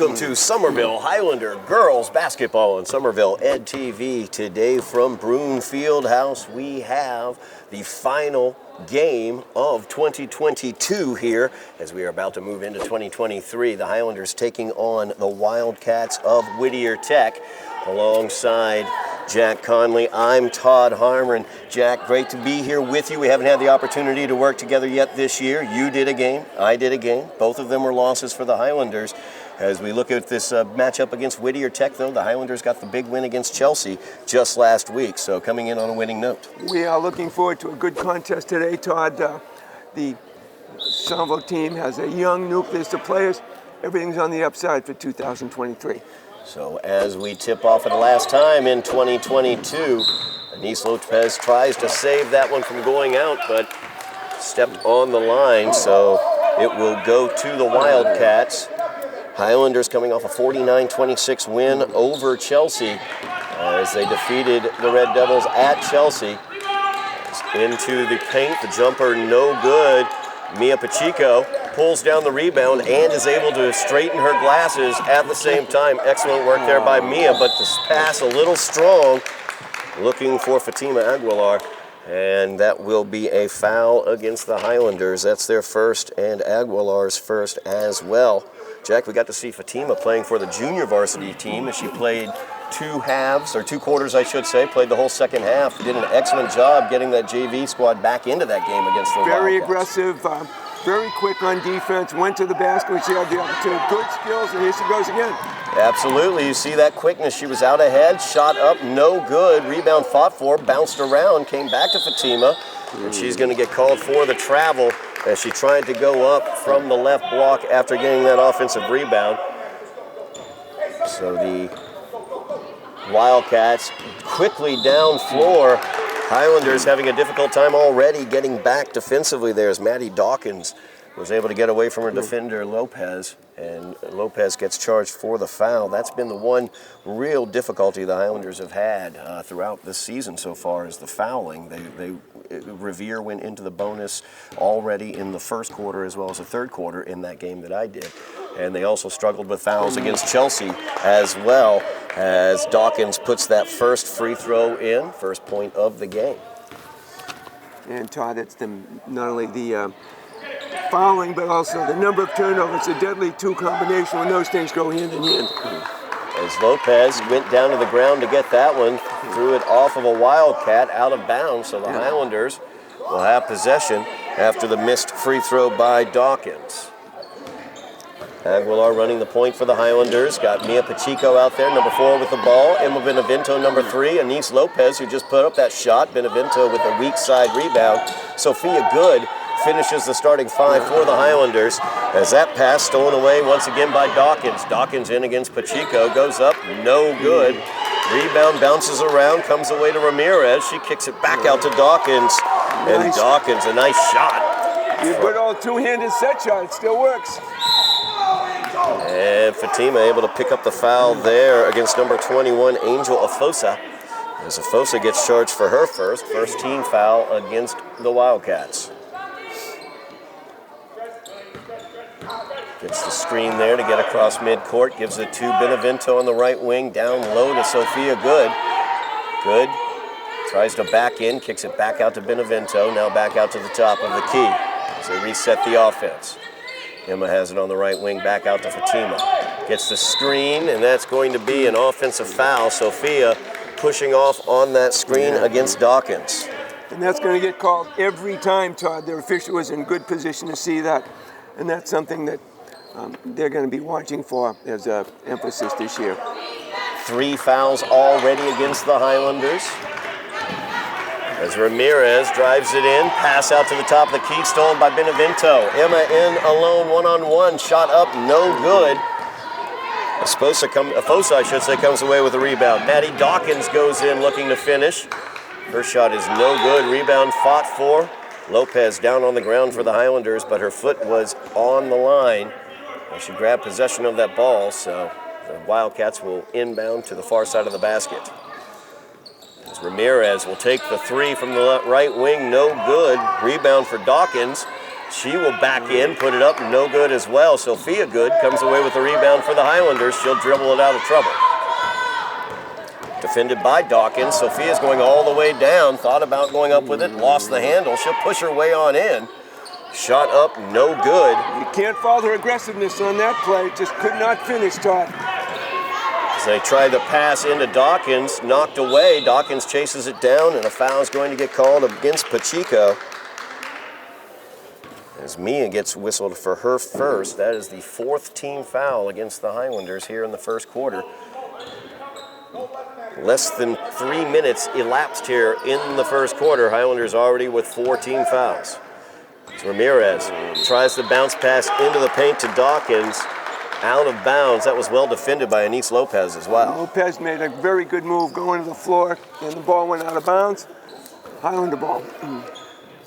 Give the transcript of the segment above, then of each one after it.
Welcome to Somerville Highlander Girls Basketball on Somerville Ed TV. Today from Broomfield House, we have the final game of 2022 here as we are about to move into 2023. The Highlanders taking on the Wildcats of Whittier Tech alongside Jack Connolly. I'm Todd Harmon. Jack, great to be here with you. We haven't had the opportunity to work together yet this year. You did a game, I did a game. Both of them were losses for the Highlanders. As we look at this matchup against Whittier Tech, though, the Highlanders got the big win against Chelsea just last week, so coming in on a winning note. We are looking forward to a good contest today, Todd. The Somerville team has a young nucleus of players. Everything's on the upside for 2023. So as we tip off for the last time in 2022, Anise Lopez tries to save that one from going out, but stepped on the line, so it will go to the Wildcats. Highlanders coming off a 49-26 win over Chelsea as they defeated the Red Devils at Chelsea. Into the paint, the jumper no good. Mia Pacheco pulls down the rebound and is able to straighten her glasses at the same time. Excellent work there by Mia, but this pass a little strong. Looking for Fatima Aguilar, and that will be a foul against the Highlanders. That's their first and Aguilar's first as well. Jack, we got to see Fatima playing for the junior varsity team as she played two quarters, I should say, played the whole second half. Did an excellent job getting that JV squad back into that game against the Wildcats. Very aggressive, very quick on defense, went to the basket when she had the opportunity. Good skills, and here she goes again. Absolutely, you see that quickness. She was out ahead, shot up, no good. Rebound fought for, bounced around, came back to Fatima, and she's going to get called for the travel as she tried to go up from the left block after getting that offensive rebound. So the Wildcats quickly down floor. Highlanders having a difficult time already getting back defensively there as Maddie Dawkins was able to get away from her defender Lopez, and Lopez gets charged for the foul. That's been the one real difficulty the Highlanders have had throughout this season so far is the fouling. Revere went into the bonus already in the first quarter as well as the third quarter in that game that I did. And they also struggled with fouls against Chelsea as well as Dawkins puts that first free throw in, first point of the game. And Todd, it's not only the fouling, but also the number of turnovers, a deadly two combination when those things go hand in hand. As Lopez went down to the ground to get that one, threw it off of a Wildcat out of bounds, so the Highlanders will have possession after the missed free throw by Dawkins. Aguilar running the point for the Highlanders. Got Mia Pacheco out there, number 4 with the ball. Emma Benevento, number 3. Anise Lopez, who just put up that shot. Benevento with a weak side rebound. Sophia Good finishes the starting 5 for the Highlanders as that pass stolen away once again by Dawkins. Dawkins in against Pacheco, goes up, no good. Rebound bounces around, comes away to Ramirez. She kicks it back out to Dawkins. And nice. Dawkins, a nice shot. You put all two-handed set shot, it still works. And Fatima able to pick up the foul there against number 21, Angel Afosa. As Afosa gets charged for her first team foul against the Wildcats. Gets the screen there to get across midcourt, gives it to Benevento on the right wing, down low to Sophia Good. Good tries to back in, kicks it back out to Benevento, now back out to the top of the key as they reset the offense. Emma has it on the right wing, back out to Fatima. Gets the screen, and that's going to be an offensive foul. Sophia pushing off on that screen against Dawkins. And that's going to get called every time, Todd. Their official is in good position to see that. And that's something that they're going to be watching for as an emphasis this year. 3 fouls already against the Highlanders. As Ramirez drives it in, pass out to the top of the key, stolen by Benevento. Emma in alone, one-on-one, shot up, no good. Afosa, I should say, comes away with a rebound. Maddie Dawkins goes in looking to finish. Her shot is no good. Rebound fought for. Lopez down on the ground for the Highlanders, but her foot was on the line. She grabbed possession of that ball, so the Wildcats will inbound to the far side of the basket. As Ramirez will take the 3 from the right wing, no good. Rebound for Dawkins. She will back in, put it up, no good as well. Sophia Good comes away with the rebound for the Highlanders. She'll dribble it out of trouble. Defended by Dawkins. Sophia's going all the way down. Thought about going up with it, lost the handle. She'll push her way on in. Shot up, no good. You can't fault her aggressiveness on that play. Just could not finish, Todd. As they try the pass into Dawkins, knocked away. Dawkins chases it down, and a foul is going to get called against Pacheco. As Mia gets whistled for her first. That is the 4th team foul against the Highlanders here in the first quarter. Less than 3 minutes elapsed here in the first quarter. Highlanders already with 4 team fouls. As Ramirez tries to bounce pass into the paint to Dawkins. Out of bounds. That was well defended by Anise Lopez as well. Lopez made a very good move going to the floor, and the ball went out of bounds. Highlander ball.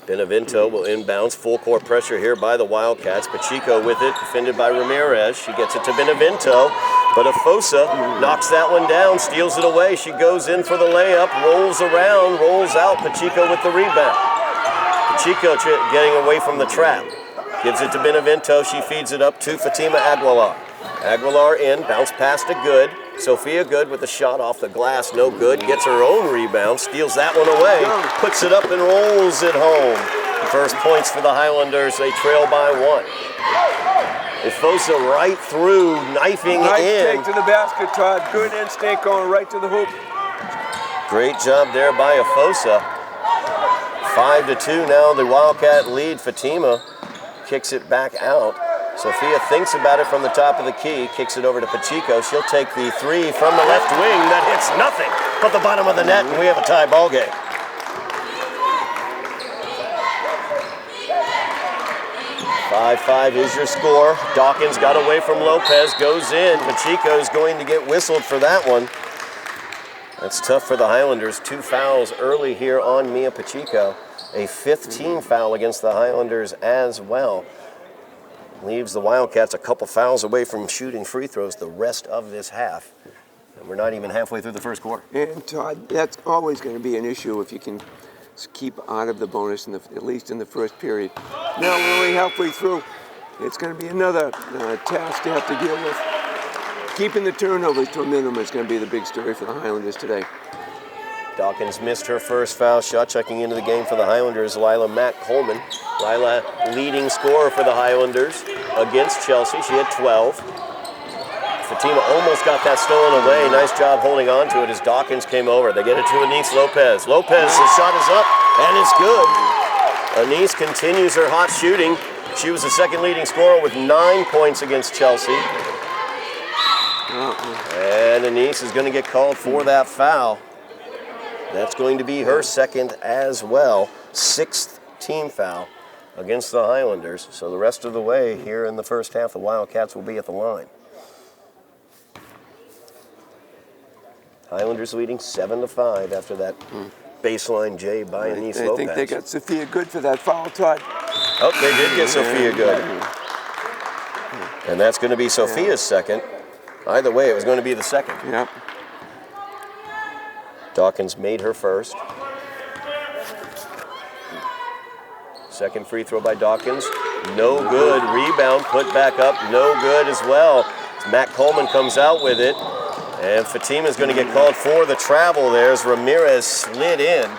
Benevento will inbounds. Full court pressure here by the Wildcats. Pacheco with it, defended by Ramirez. She gets it to Benevento, but Afosa knocks that one down, steals it away. She goes in for the layup, rolls around, rolls out. Pacheco with the rebound. Pacheco getting away from the trap. Gives it to Benevento. She feeds it up to Fatima Aguilar. Aguilar in, bounce pass to Good. Sophia Good with the shot off the glass, no good. Gets her own rebound, steals that one away, puts it up and rolls it home. First points for the Highlanders, they trail by 1. Efosa right through, knifing Nice in. take to the basket, Todd. Good instinct going right to the hoop. Great job there by Efosa. 5-2 now, the Wildcat lead. Fatima kicks it back out. Sophia thinks about it from the top of the key, kicks it over to Pacheco. She'll take the 3 from the left wing. That hits nothing but the bottom of the net, and we have a tie ball game. Five is your score. Dawkins got away from Lopez, goes in. Pacheco's going to get whistled for that one. That's tough for the Highlanders. 2 fouls early here on Mia Pacheco. A 5th team foul against the Highlanders as well. Leaves the Wildcats a couple fouls away from shooting free throws the rest of this half. And we're not even halfway through the first quarter. And Todd, that's always going to be an issue if you can keep out of the bonus, at least in the first period. Now we're only halfway through. It's going to be another task to have to deal with. Keeping the turnovers to a minimum is going to be the big story for the Highlanders today. Dawkins missed her first foul shot. Checking into the game for the Highlanders, Lila Matt Coleman. Lila, leading scorer for the Highlanders against Chelsea. She had 12. Fatima almost got that stolen away. Nice job holding on to it as Dawkins came over. They get it to Anise Lopez. Lopez, the shot is up, and it's good. Anise continues her hot shooting. She was the second leading scorer with 9 points against Chelsea. And Anise is going to get called for that foul. That's going to be her second as well. 6th team foul against the Highlanders. So the rest of the way here in the first half, the Wildcats will be at the line. Highlanders leading 7-5 after that baseline J by Anise Lopez. I think they got Sophia Good for that foul, Todd. Oh, they did get Sophia Good. And that's going to be Sophia's second. Either way, it was going to be the second. Yep. Dawkins made her first. Second free throw by Dawkins. No good. Rebound put back up. No good as well. Matt Coleman comes out with it. And Fatima's going to get called for the travel there as Ramirez slid in.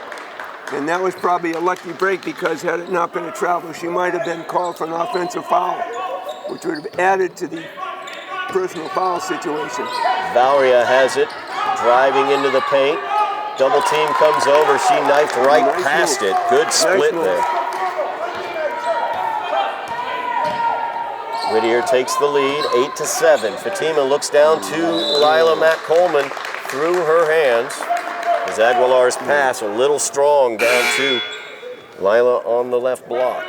And that was probably a lucky break because had it not been a travel, she might have been called for an offensive foul, which would have added to the personal foul situation. Valeria has it, driving into the paint. Double team comes over. She knifed right past it. Good split there. Whittier takes the lead, 8-7. Fatima looks down to Lila Matt Coleman through her hands. As Aguilar's pass a little strong down to Lila on the left block.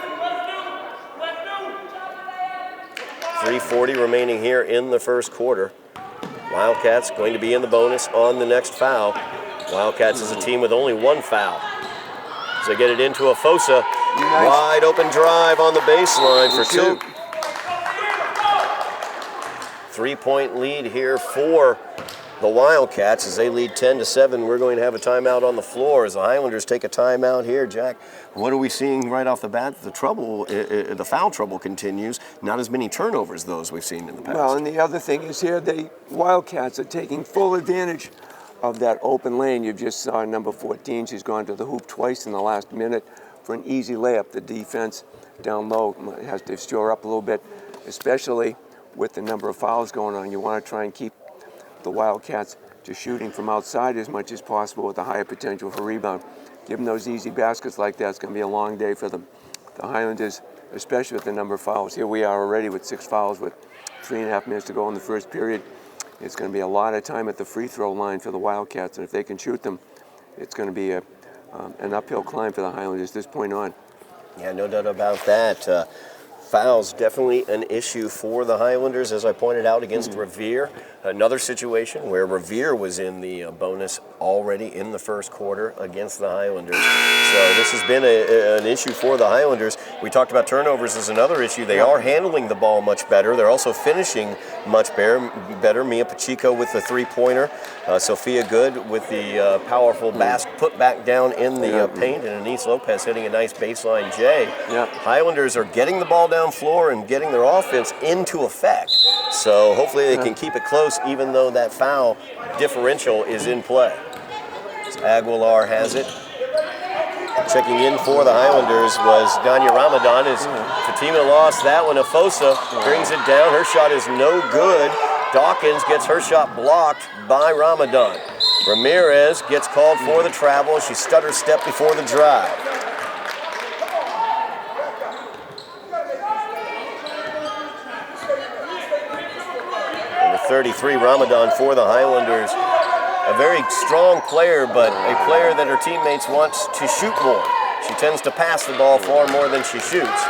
3:40 remaining here in the first quarter. Wildcats going to be in the bonus on the next foul. Wildcats is a team with only 1 foul. So they get it into Afosa. Nice. Wide open drive on the baseline for 2. 3-point lead here for the Wildcats as they lead 10-7. We're going to have a timeout on the floor as the Highlanders take a timeout here. Jack, what are we seeing right off the bat? The trouble, the foul trouble continues. Not as many turnovers, those we've seen in the past. Well, and the other thing is here, the Wildcats are taking full advantage of that open lane. You just saw number 14. She's gone to the hoop twice in the last minute for an easy layup. The defense down low has to shore up a little bit, especially with the number of fouls going on. You want to try and keep the Wildcats to shooting from outside as much as possible with a higher potential for rebound. Give them those easy baskets like that. It's going to be a long day for the Highlanders, especially with the number of fouls. Here we are already with 6 fouls with 3.5 minutes to go in the first period. It's going to be a lot of time at the free throw line for the Wildcats, and if they can shoot them, it's going to be an uphill climb for the Highlanders this point on. Yeah, no doubt about that. Fouls definitely an issue for the Highlanders, as I pointed out, against Revere. Another situation where Revere was in the bonus already in the first quarter against the Highlanders. So this has been an issue for the Highlanders. We talked about turnovers as another issue. They are handling the ball much better. They're also finishing much better. Mia Pacheco with the three-pointer. Sophia Good with the powerful put back down in the paint. And Anise Lopez hitting a nice baseline J. Highlanders are getting the ball down floor and getting their offense into effect. So hopefully they can keep it close even though that foul differential is in play. So Aguilar has it. Checking in for the Highlanders was Danya Ramadan as Fatima lost that one. Afosa brings it down. Her shot is no good. Dawkins gets her shot blocked by Ramadan. Ramirez gets called for the travel. She stutter stepped before the drive. Number 33, Ramadan for the Highlanders. A very strong player, but a player that her teammates want to shoot more. She tends to pass the ball far more than she shoots.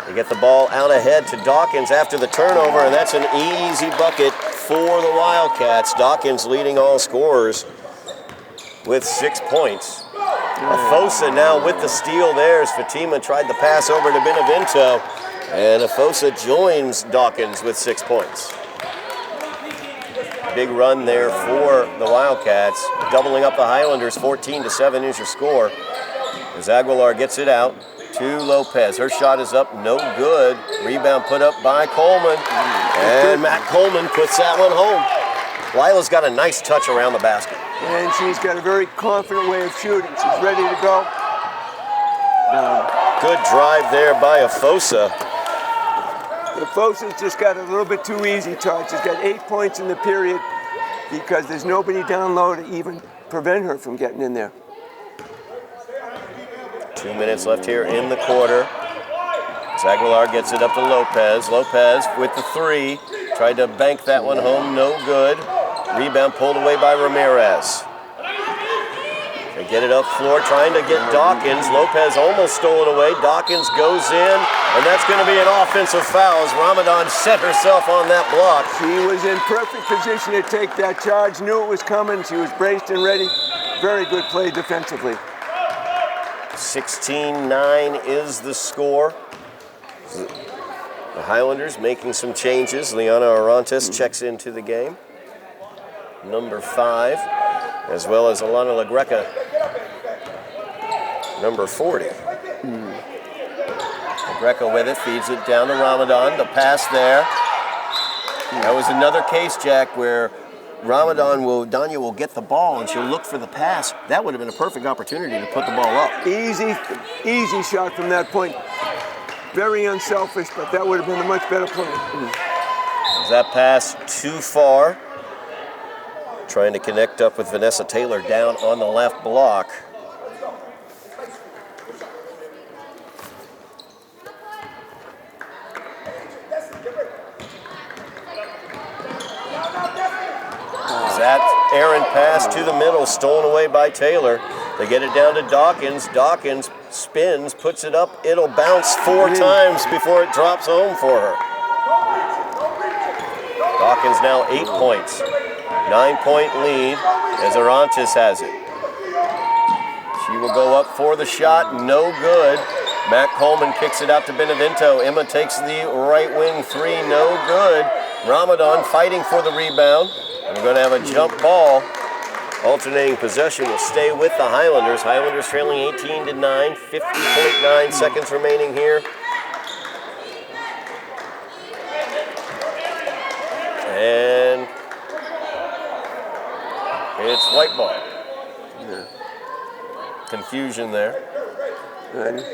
They get the ball out ahead to Dawkins after the turnover, and that's an easy bucket for the Wildcats. Dawkins leading all scorers with 6 points. Afosa now with the steal there as Fatima tried to pass over to Benevento, and Afosa joins Dawkins with 6 points. Big run there for the Wildcats, doubling up the Highlanders. 14-7 is your score. As Aguilar gets it out to Lopez. Her shot is up, no good. Rebound put up by Coleman. And Matt Coleman puts that one home. Lila's got a nice touch around the basket. And she's got a very confident way of shooting. She's ready to go. Good drive there by Afosa. Afosa's just got a little bit too easy, Todd. She's got 8 points in the period because there's nobody down low to even prevent her from getting in there. 2 minutes left here in the quarter. Aguilar gets it up to Lopez. Lopez with the three. Tried to bank that one home, no good. Rebound pulled away by Ramirez. They get it up floor, trying to get Dawkins. Lopez almost stole it away. Dawkins goes in, and that's going to be an offensive foul as Ramadan set herself on that block. She was in perfect position to take that charge, knew it was coming. She was braced and ready. Very good play defensively. 16-9 is the score. The Highlanders making some changes. Liana Orantes checks into the game. Number 5, as well as Alana LaGreca, number 40. LaGreca with it, feeds it down to Ramadan. The pass there. That was another case, Jack, where Danya will get the ball and she'll look for the pass. That would have been a perfect opportunity to put the ball up. Easy shot from that point. Very unselfish, but that would have been a much better play. Is that pass too far? Trying to connect up with Vanessa Taylor down on the left block. That errant pass to the middle, stolen away by Taylor. They get it down to Dawkins. Dawkins spins, puts it up. It'll bounce 4 times before it drops home for her. Dawkins now 8 points. 9-point lead as Orantes has it. She will go up for the shot, no good. Matt Coleman kicks it out to Benevento. Emma takes the right wing three, no good. Ramadan fighting for the rebound. And we're going to have a jump ball. Alternating possession will stay with the Highlanders. Highlanders trailing 18-9, 50.9 seconds remaining here. And it's white ball. Yeah. Confusion there. Good.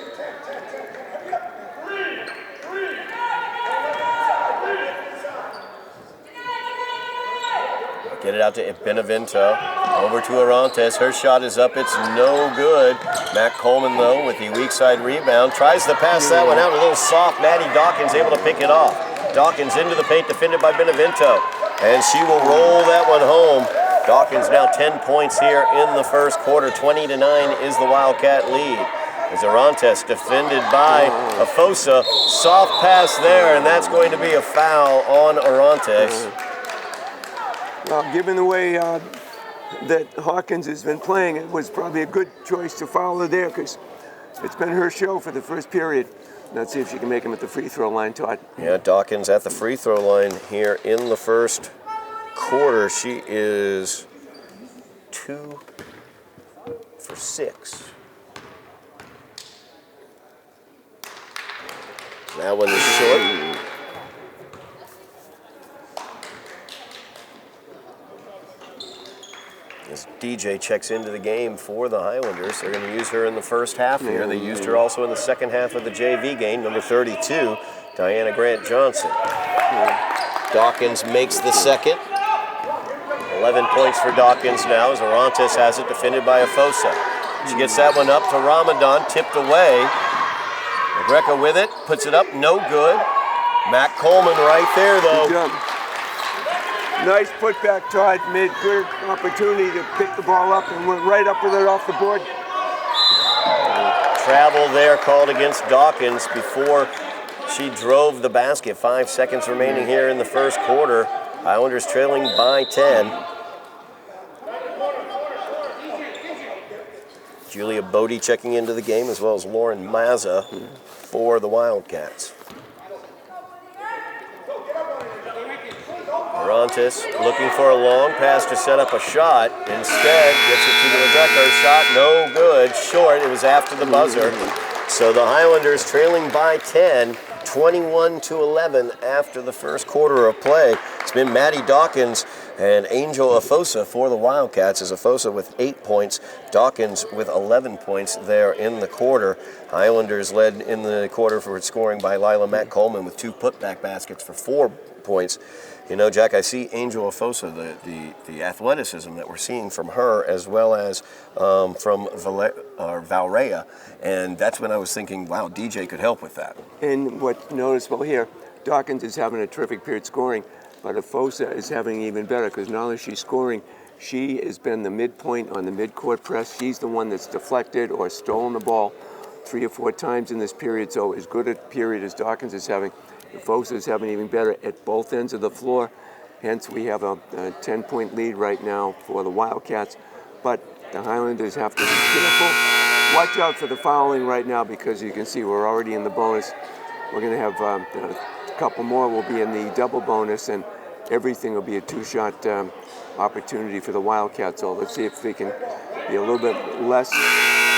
Get it out to Benevento. Over to Orantes. Her shot is up. It's no good. Matt Coleman, though, with the weak side rebound. Tries to pass that one out. A little soft. Maddie Dawkins able to pick it off. Dawkins into the paint, defended by Benevento. And she will roll that one home. Dawkins now 10 points here in the first quarter. 20-9 is the Wildcat lead. As Orantes defended by Afosa. Soft pass there, and that's going to be a foul on Orantes. Well, given the way that Hawkins has been playing, it was probably a good choice to foul her there because it's been her show for the first period. Let's see if she can make him at the free throw line, Todd. Yeah, Dawkins at the free throw line here in the first quarter. She is 2 for 6. That one is short. As DJ checks into the game for the Highlanders, they're going to use her in the first half here. They used her also in the second half of the JV game, number 32, Diana Grant Johnson. Dawkins makes the second. 11 points for Dawkins now as Orantes has it, defended by Afosa. She gets that one up to Ramadan, tipped away. Greca with it, puts it up, no good. Matt Coleman right there, though. Good job. Nice putback, Todd. Made good opportunity to pick the ball up and went right up with it off the board. Travel there called against Dawkins before she drove the basket. 5 seconds remaining here in the first quarter. Highlanders trailing by 10. Julia Bodie checking into the game, as well as Lauren Mazza for the Wildcats. Orantes looking for a long pass to set up a shot. Instead, gets it to the Rebecca. Shot no good. Short. It was after the buzzer. So the Highlanders trailing by 10, 21-11 after the first quarter of play. It's been Maddie Dawkins and Angel Afosa for the Wildcats, as Afosa with 8 points, Dawkins with 11 points there in the quarter. Highlanders led in the quarter for scoring by Lila Matt Coleman with 2 putback baskets for 4 points. You know, Jack, I see Angel Afosa, the athleticism that we're seeing from her, as well as from Valrea, and that's when I was thinking, wow, DJ could help with that. And what's noticeable here, Dawkins is having a terrific period scoring, but Afosa is having even better because not only is she scoring, she has been the midpoint on the midcourt press. She's the one that's deflected or stolen the ball 3 or 4 times in this period. So as good a period as Dawkins is having, Afosa is having even better at both ends of the floor. Hence, we have a 10-point lead right now for the Wildcats. But the Highlanders have to be careful. Watch out for the fouling right now because you can see we're already in the bonus. We're going to have a couple more will be in the double bonus, and everything will be a 2-shot opportunity for the Wildcats. So let's see if we can be a little bit less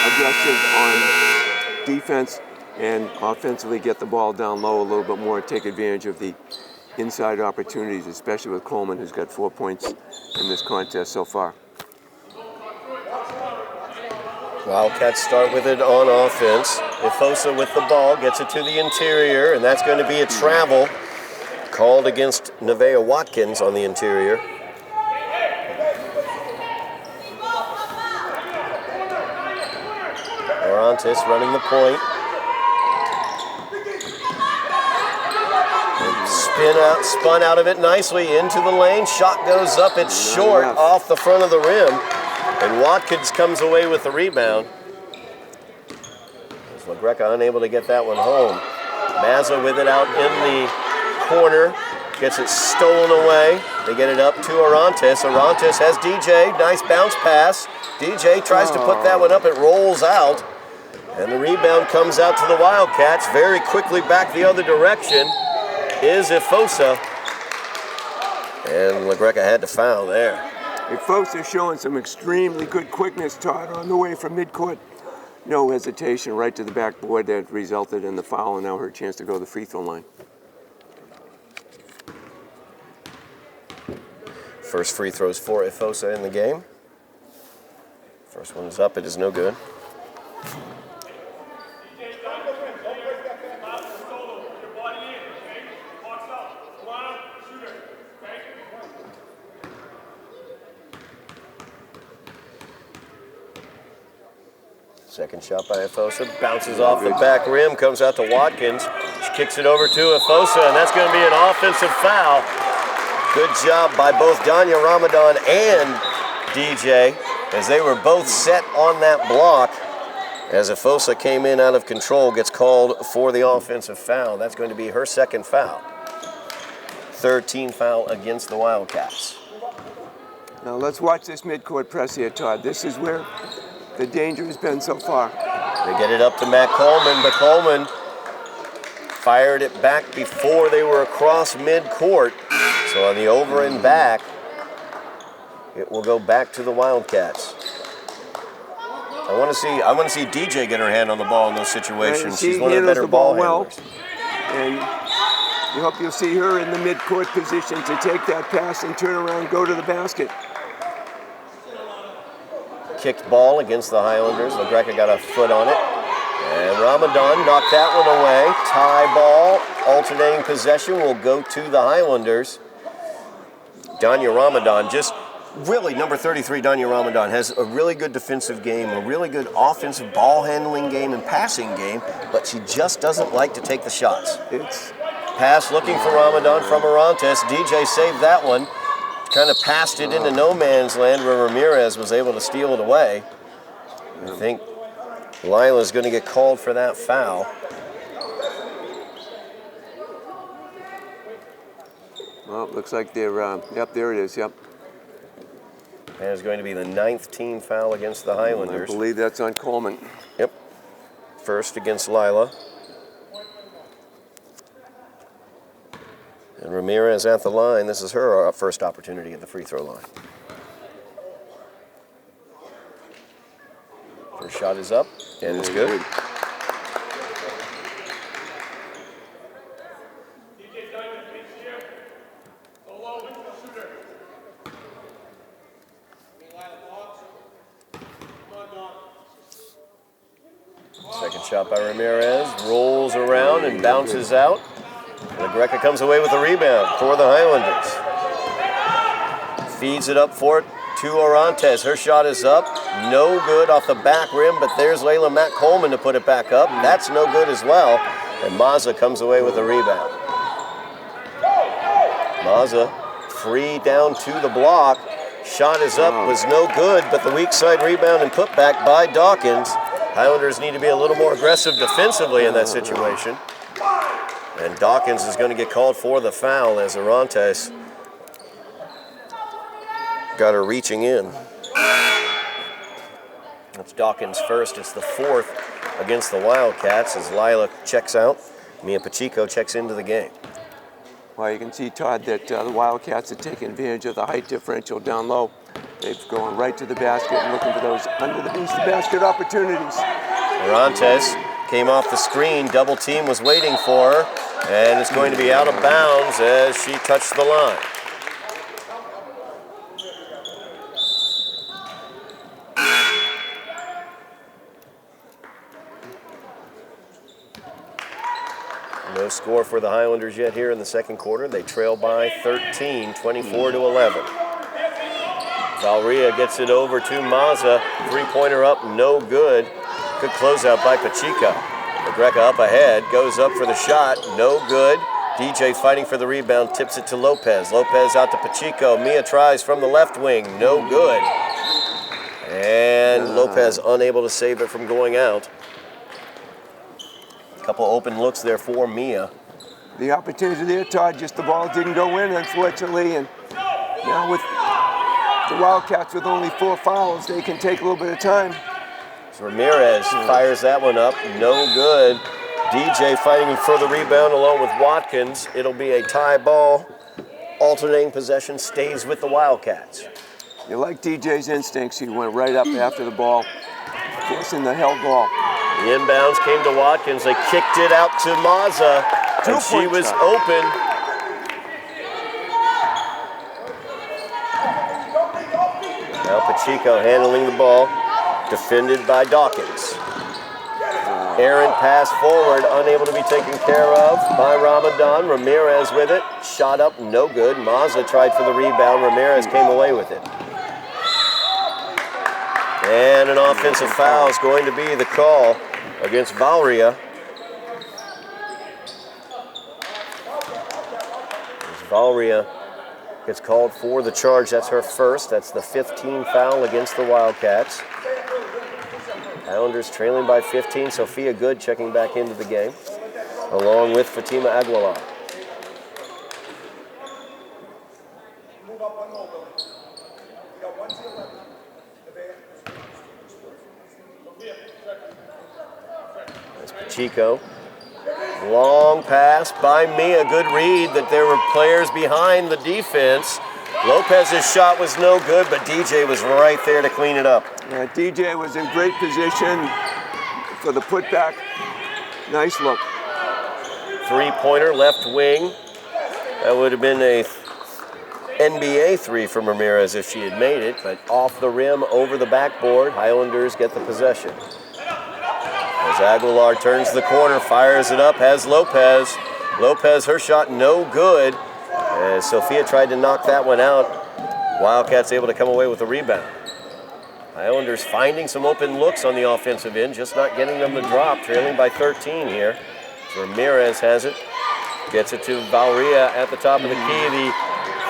aggressive on defense and offensively get the ball down low a little bit more and take advantage of the inside opportunities, especially with Coleman, who's got 4 points in this contest so far. Wildcats start with it on offense. Afosa with the ball, gets it to the interior, and that's going to be a travel called against Nevaeh Watkins on the interior. Orantes running the point. Spun out of it nicely into the lane. Shot goes up, it's short off the front of the rim. And Watkins comes away with the rebound. LaGreca unable to get that one home. Mazza with it out in the corner. Gets it stolen away. They get it up to Orantes. Orantes has DJ. Nice bounce pass. DJ tries to put that one up. It rolls out. And the rebound comes out to the Wildcats. Very quickly back the other direction is Afosa. And LaGreca had to foul there. Hey, folks are showing some extremely good quickness, Todd, on the way from midcourt. No hesitation, right to the backboard that resulted in the foul, and now her chance to go to the free throw line. First free throws for Efosa in the game. First one is up, it is no good. Second shot by Efosa, bounces off the back rim, comes out to Watkins. She kicks it over to Efosa, and that's going to be an offensive foul. Good job by both Danya Ramadan and DJ, as they were both set on that block. As Efosa came in out of control, gets called for the offensive foul. That's going to be her second foul. Third team foul against the Wildcats. Now let's watch this midcourt press here, Todd. This is where the danger has been so far. They get it up to Matt Coleman, but Coleman fired it back before they were across midcourt. So on the over and back, it will go back to the Wildcats. I want to see DJ get her hand on the ball in those situations. She's one of the better ball handlers. And you hope you'll see her in the midcourt position to take that pass and turn around, go to the basket. Kicked ball against the Highlanders. LaGreca got a foot on it. And Ramadan knocked that one away. Tie ball, alternating possession will go to the Highlanders. Danya Ramadan, just really number 33, Danya Ramadan, has a really good defensive game, a really good offensive ball handling game and passing game, but she just doesn't like to take the shots. Pass looking for Ramadan from Orantes. DJ saved that one. Kind of passed it into no man's land where Ramirez was able to steal it away. I think Lila's going to get called for that foul. Well, looks like they're, yep, there it is, yep. And it's going to be the 9th team foul against the Highlanders. I believe that's on Coleman. Yep. First against Lila. And Ramirez at the line. This is her first opportunity at the free throw line. First shot is up, and it's good. Second shot by Ramirez, rolls around and bounces out. LaGreca comes away with a rebound for the Highlanders. Feeds it up for it to Orantes. Her shot is up, no good off the back rim, but there's Layla Matt Coleman to put it back up. That's no good as well, and Mazza comes away with a rebound. Mazza free down to the block. Shot is up, was no good, but the weak side rebound and put back by Dawkins. Highlanders need to be a little more aggressive defensively in that situation. And Dawkins is going to get called for the foul as Orantes got her reaching in. That's Dawkins' first. It's the 4th against the Wildcats as Lila checks out. Mia Pacheco checks into the game. Well, you can see, Todd, that the Wildcats are taking advantage of the height differential down low. They've gone right to the basket and looking for those underneath the basket opportunities. Orantes came off the screen. Double team was waiting for her. And it's going to be out of bounds as she touched the line. No score for the Highlanders yet here in the second quarter. They trail by 13, 24-11. Valria gets it over to Mazza. Three-pointer up, no good. Good closeout by Pacheco. LaGreca up ahead, goes up for the shot, no good. DJ fighting for the rebound, tips it to Lopez. Lopez out to Pacheco. Mia tries from the left wing, no good. And Lopez unable to save it from going out. A couple open looks there for Mia. The opportunity there, Todd, just the ball didn't go in, unfortunately. And now with the Wildcats with only 4 fouls, they can take a little bit of time. So Ramirez fires that one up, no good. DJ fighting for the rebound along with Watkins. It'll be a tie ball, alternating possession stays with the Wildcats. You like DJ's instincts. He went right up after the ball, forcing the held ball. The inbounds came to Watkins. They kicked it out to Mazza, and she was open. Now Pacheco handling the ball, defended by Dawkins. Errant pass forward, unable to be taken care of by Ramadan. Ramirez with it, shot up, no good. Mazza tried for the rebound. Ramirez came away with it. And an offensive foul is going to be the call against Valria. Valria gets called for the charge. That's her first. That's the 15th foul against the Wildcats. Highlanders trailing by 15. Sophia Good checking back into the game, along with Fatima Aguilar. That's Pacheco. Long pass by Mia. Good read that there were players behind the defense. Lopez's shot was no good, but DJ was right there to clean it up. Yeah, DJ was in great position for the putback. Nice look. Three-pointer, left wing. That would have been a NBA three from Ramirez if she had made it, but off the rim, over the backboard. Highlanders get the possession. As Aguilar turns the corner, fires it up, has Lopez. Lopez, her shot no good. As Sophia tried to knock that one out, Wildcats able to come away with the rebound. Highlanders finding some open looks on the offensive end, just not getting them to drop, trailing by 13 here. So Ramirez has it, gets it to Valria at the top of the key. The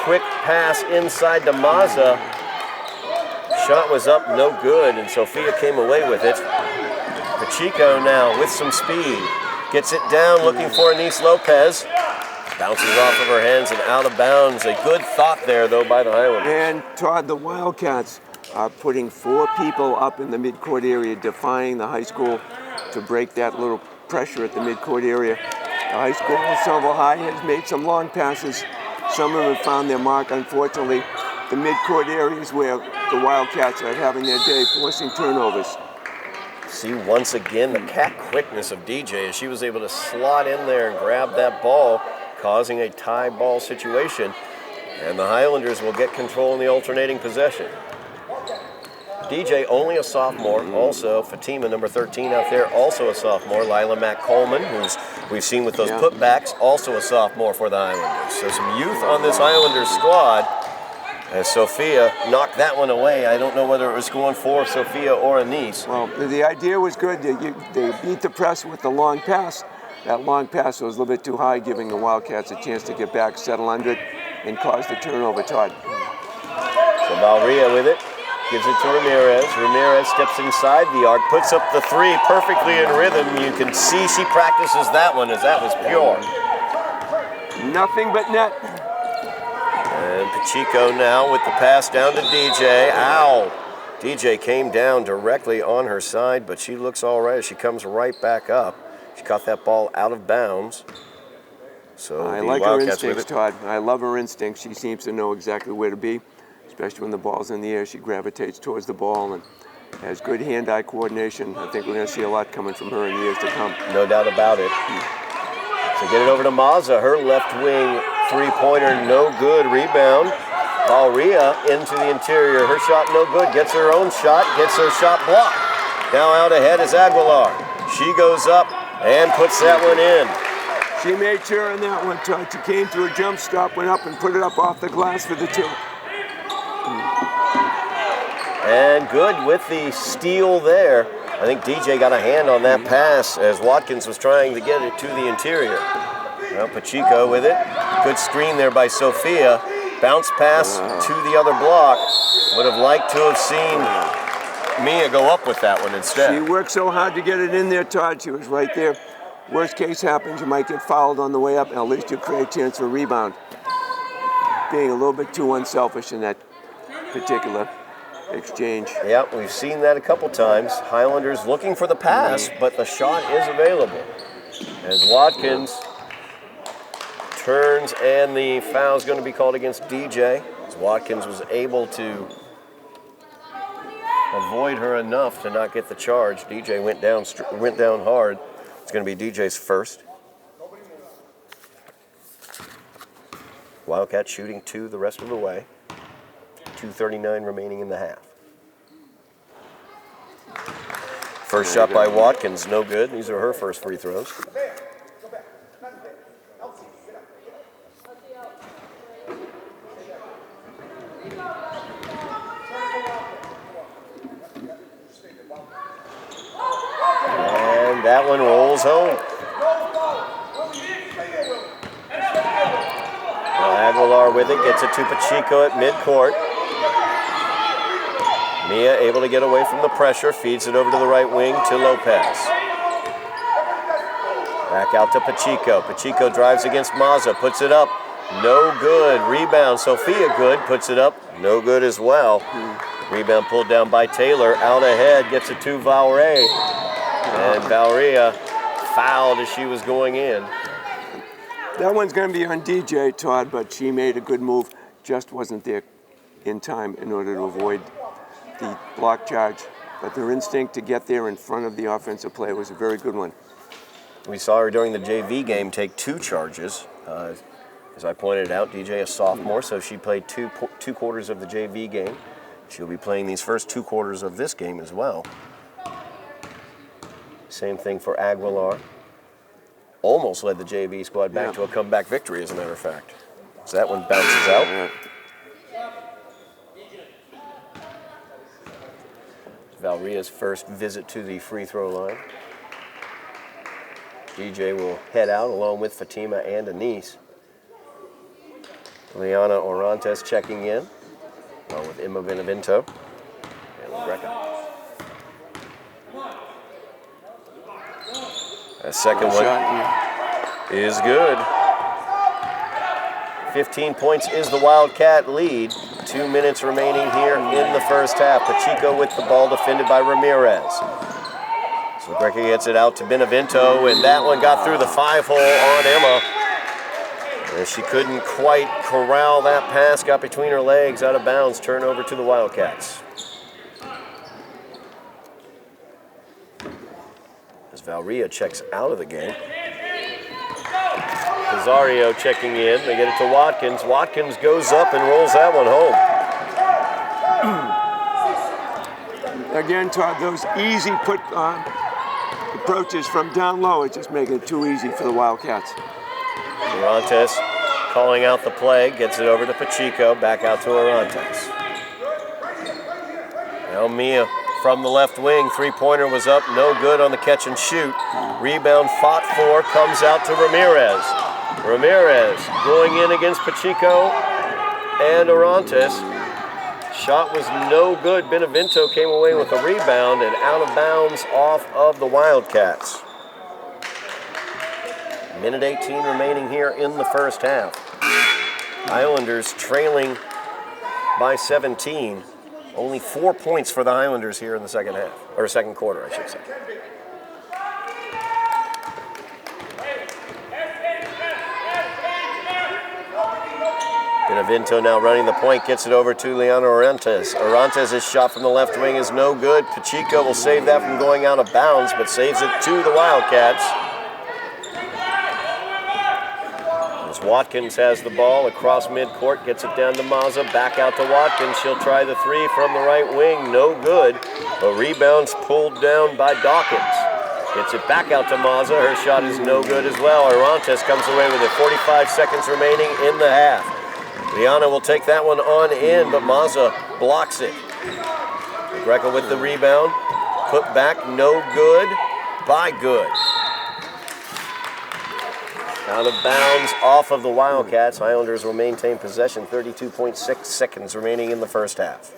quick pass inside to Mazza. Shot was up, no good, and Sophia came away with it. Pacheco now with some speed. Gets it down, looking for Anise Lopez. Bounces off of her hands and out of bounds. A good thought there, though, by the Highlanders. And Todd, the Wildcats are putting 4 people up in the midcourt area, defying the high school to break that little pressure at the midcourt area. The high school, Somerville High, has made some long passes. Some of them have found their mark. Unfortunately, the midcourt areas where the Wildcats are having their day, forcing turnovers. See once again the cat quickness of DJ as she was able to slot in there and grab that ball, causing a tie ball situation. And the Highlanders will get control in the alternating possession. DJ, only a sophomore. Also, Fatima, number 13 out there, also a sophomore. Lila Mack Coleman, who's we've seen with those putbacks, also a sophomore for the Highlanders. So some youth on this Highlanders squad. As Sophia knocked that one away. I don't know whether it was going for Sophia or Anise. Well, the idea was good. They beat the press with the long pass. That long pass was a little bit too high, giving the Wildcats a chance to get back, settle under it, and cause the turnover, Todd. So Valria with it. Gives it to Ramirez. Ramirez steps inside the arc, puts up the three perfectly in rhythm. You can see she practices that one as that was pure. Nothing but net. And Pacheco now with the pass down to DJ. Ow! DJ came down directly on her side, but she looks all right as she comes right back up. She caught that ball out of bounds. So I like her instincts, Todd. I love her instincts. She seems to know exactly where to be. Especially when the ball's in the air, she gravitates towards the ball and has good hand-eye coordination. I think we're going to see a lot coming from her in years to come. No doubt about it. So get it over to Mazza, her left wing three-pointer, no good. Rebound. Valria into the interior. Her shot no good. Gets her own shot. Gets her shot blocked. Now out ahead is Aguilar. She goes up and puts that one in. She made sure on that one, Todd. She came to a jump stop, went up and put it up off the glass for the two. And good with the steal there. I think DJ got a hand on that pass as Watkins was trying to get it to the interior. Now Pacheco with it. Good screen there by Sophia. Bounce pass to the other block. Would have liked to have seen Mia go up with that one instead. She worked so hard to get it in there, Todd. She was right there. Worst case happens, you might get fouled on the way up, and at least you create a chance for a rebound. Being a little bit too unselfish in that particular exchange. Yeah, we've seen that a couple times. Highlanders looking for the pass, but the shot is available. As Watkins turns, and the foul's going to be called against DJ. As Watkins was able to avoid her enough to not get the charge. DJ went down hard. It's going to be DJ's first. Wildcats shooting 2 the rest of the way. 2:39 remaining in the half. First shot by Watkins, no good. These are her first free throws. And that one rolls home. Aguilar with it, gets it to Pacheco at midcourt. Mia able to get away from the pressure, feeds it over to the right wing to Lopez. Back out to Pacheco. Pacheco drives against Mazza, puts it up. No good. Rebound. Sophia Good puts it up. No good as well. Rebound pulled down by Taylor. Out ahead, gets it to Valre. And Valria fouled as she was going in. That one's going to be on DJ, Todd, but she made a good move. Just wasn't there in time in order to avoid the block charge. But their instinct to get there in front of the offensive play was a very good one. We saw her during the JV game take 2 charges. As I pointed out, DJ a sophomore, so she played two quarters of the JV game. She'll be playing these first 2 quarters of this game as well. Same thing for Aguilar. Almost led the JV squad back to a comeback victory, as a matter of fact. So that one bounces out. Valria's first visit to the free throw line. DJ will head out along with Fatima and Anise. Liana Orantes checking in, along with Emma Benevento and LaGreca. That second one is good. 15 points is the Wildcat lead. 2 minutes remaining here in the first half. Pacheco with the ball, defended by Ramirez. So LaGreca gets it out to Benevento, and that one got through the 5-hole on Emma. And she couldn't quite corral that pass, got between her legs, out of bounds, turnover to the Wildcats. As Valria checks out of the game. Rosario checking in. They get it to Watkins. Watkins goes up and rolls that one home. Again, Todd, those easy approaches from down low, it's just making it too easy for the Wildcats. Orantes calling out the play, gets it over to Pacheco, back out to Orantes. Now Mia from the left wing, 3-pointer was up, no good on the catch and shoot. Rebound fought for, comes out to Ramirez. Ramirez going in against Pacheco and Orantes. Shot was no good. Benevento came away with a rebound and out of bounds off of the Wildcats. Minute 18 remaining here in the first half. Highlanders trailing by 17. Only 4 points for the Highlanders here in the second half, or second quarter, I should say. Benevento now running the point, gets it over to Liana Orantes. Orantes' shot from the left wing is no good. Pacheco will save that from going out of bounds, but saves it to the Wildcats. As Watkins has the ball across midcourt, gets it down to Mazza, back out to Watkins. She'll try the 3 from the right wing, no good. A rebound's pulled down by Dawkins. Gets it back out to Mazza. Her shot is no good as well. Orantes comes away with it. 45 seconds remaining in the half. Liana will take that one on in, but Mazza blocks it. Greco with the rebound. Put back, no good. By Good. Out of bounds off of the Wildcats. Highlanders will maintain possession. 32.6 seconds remaining in the first half.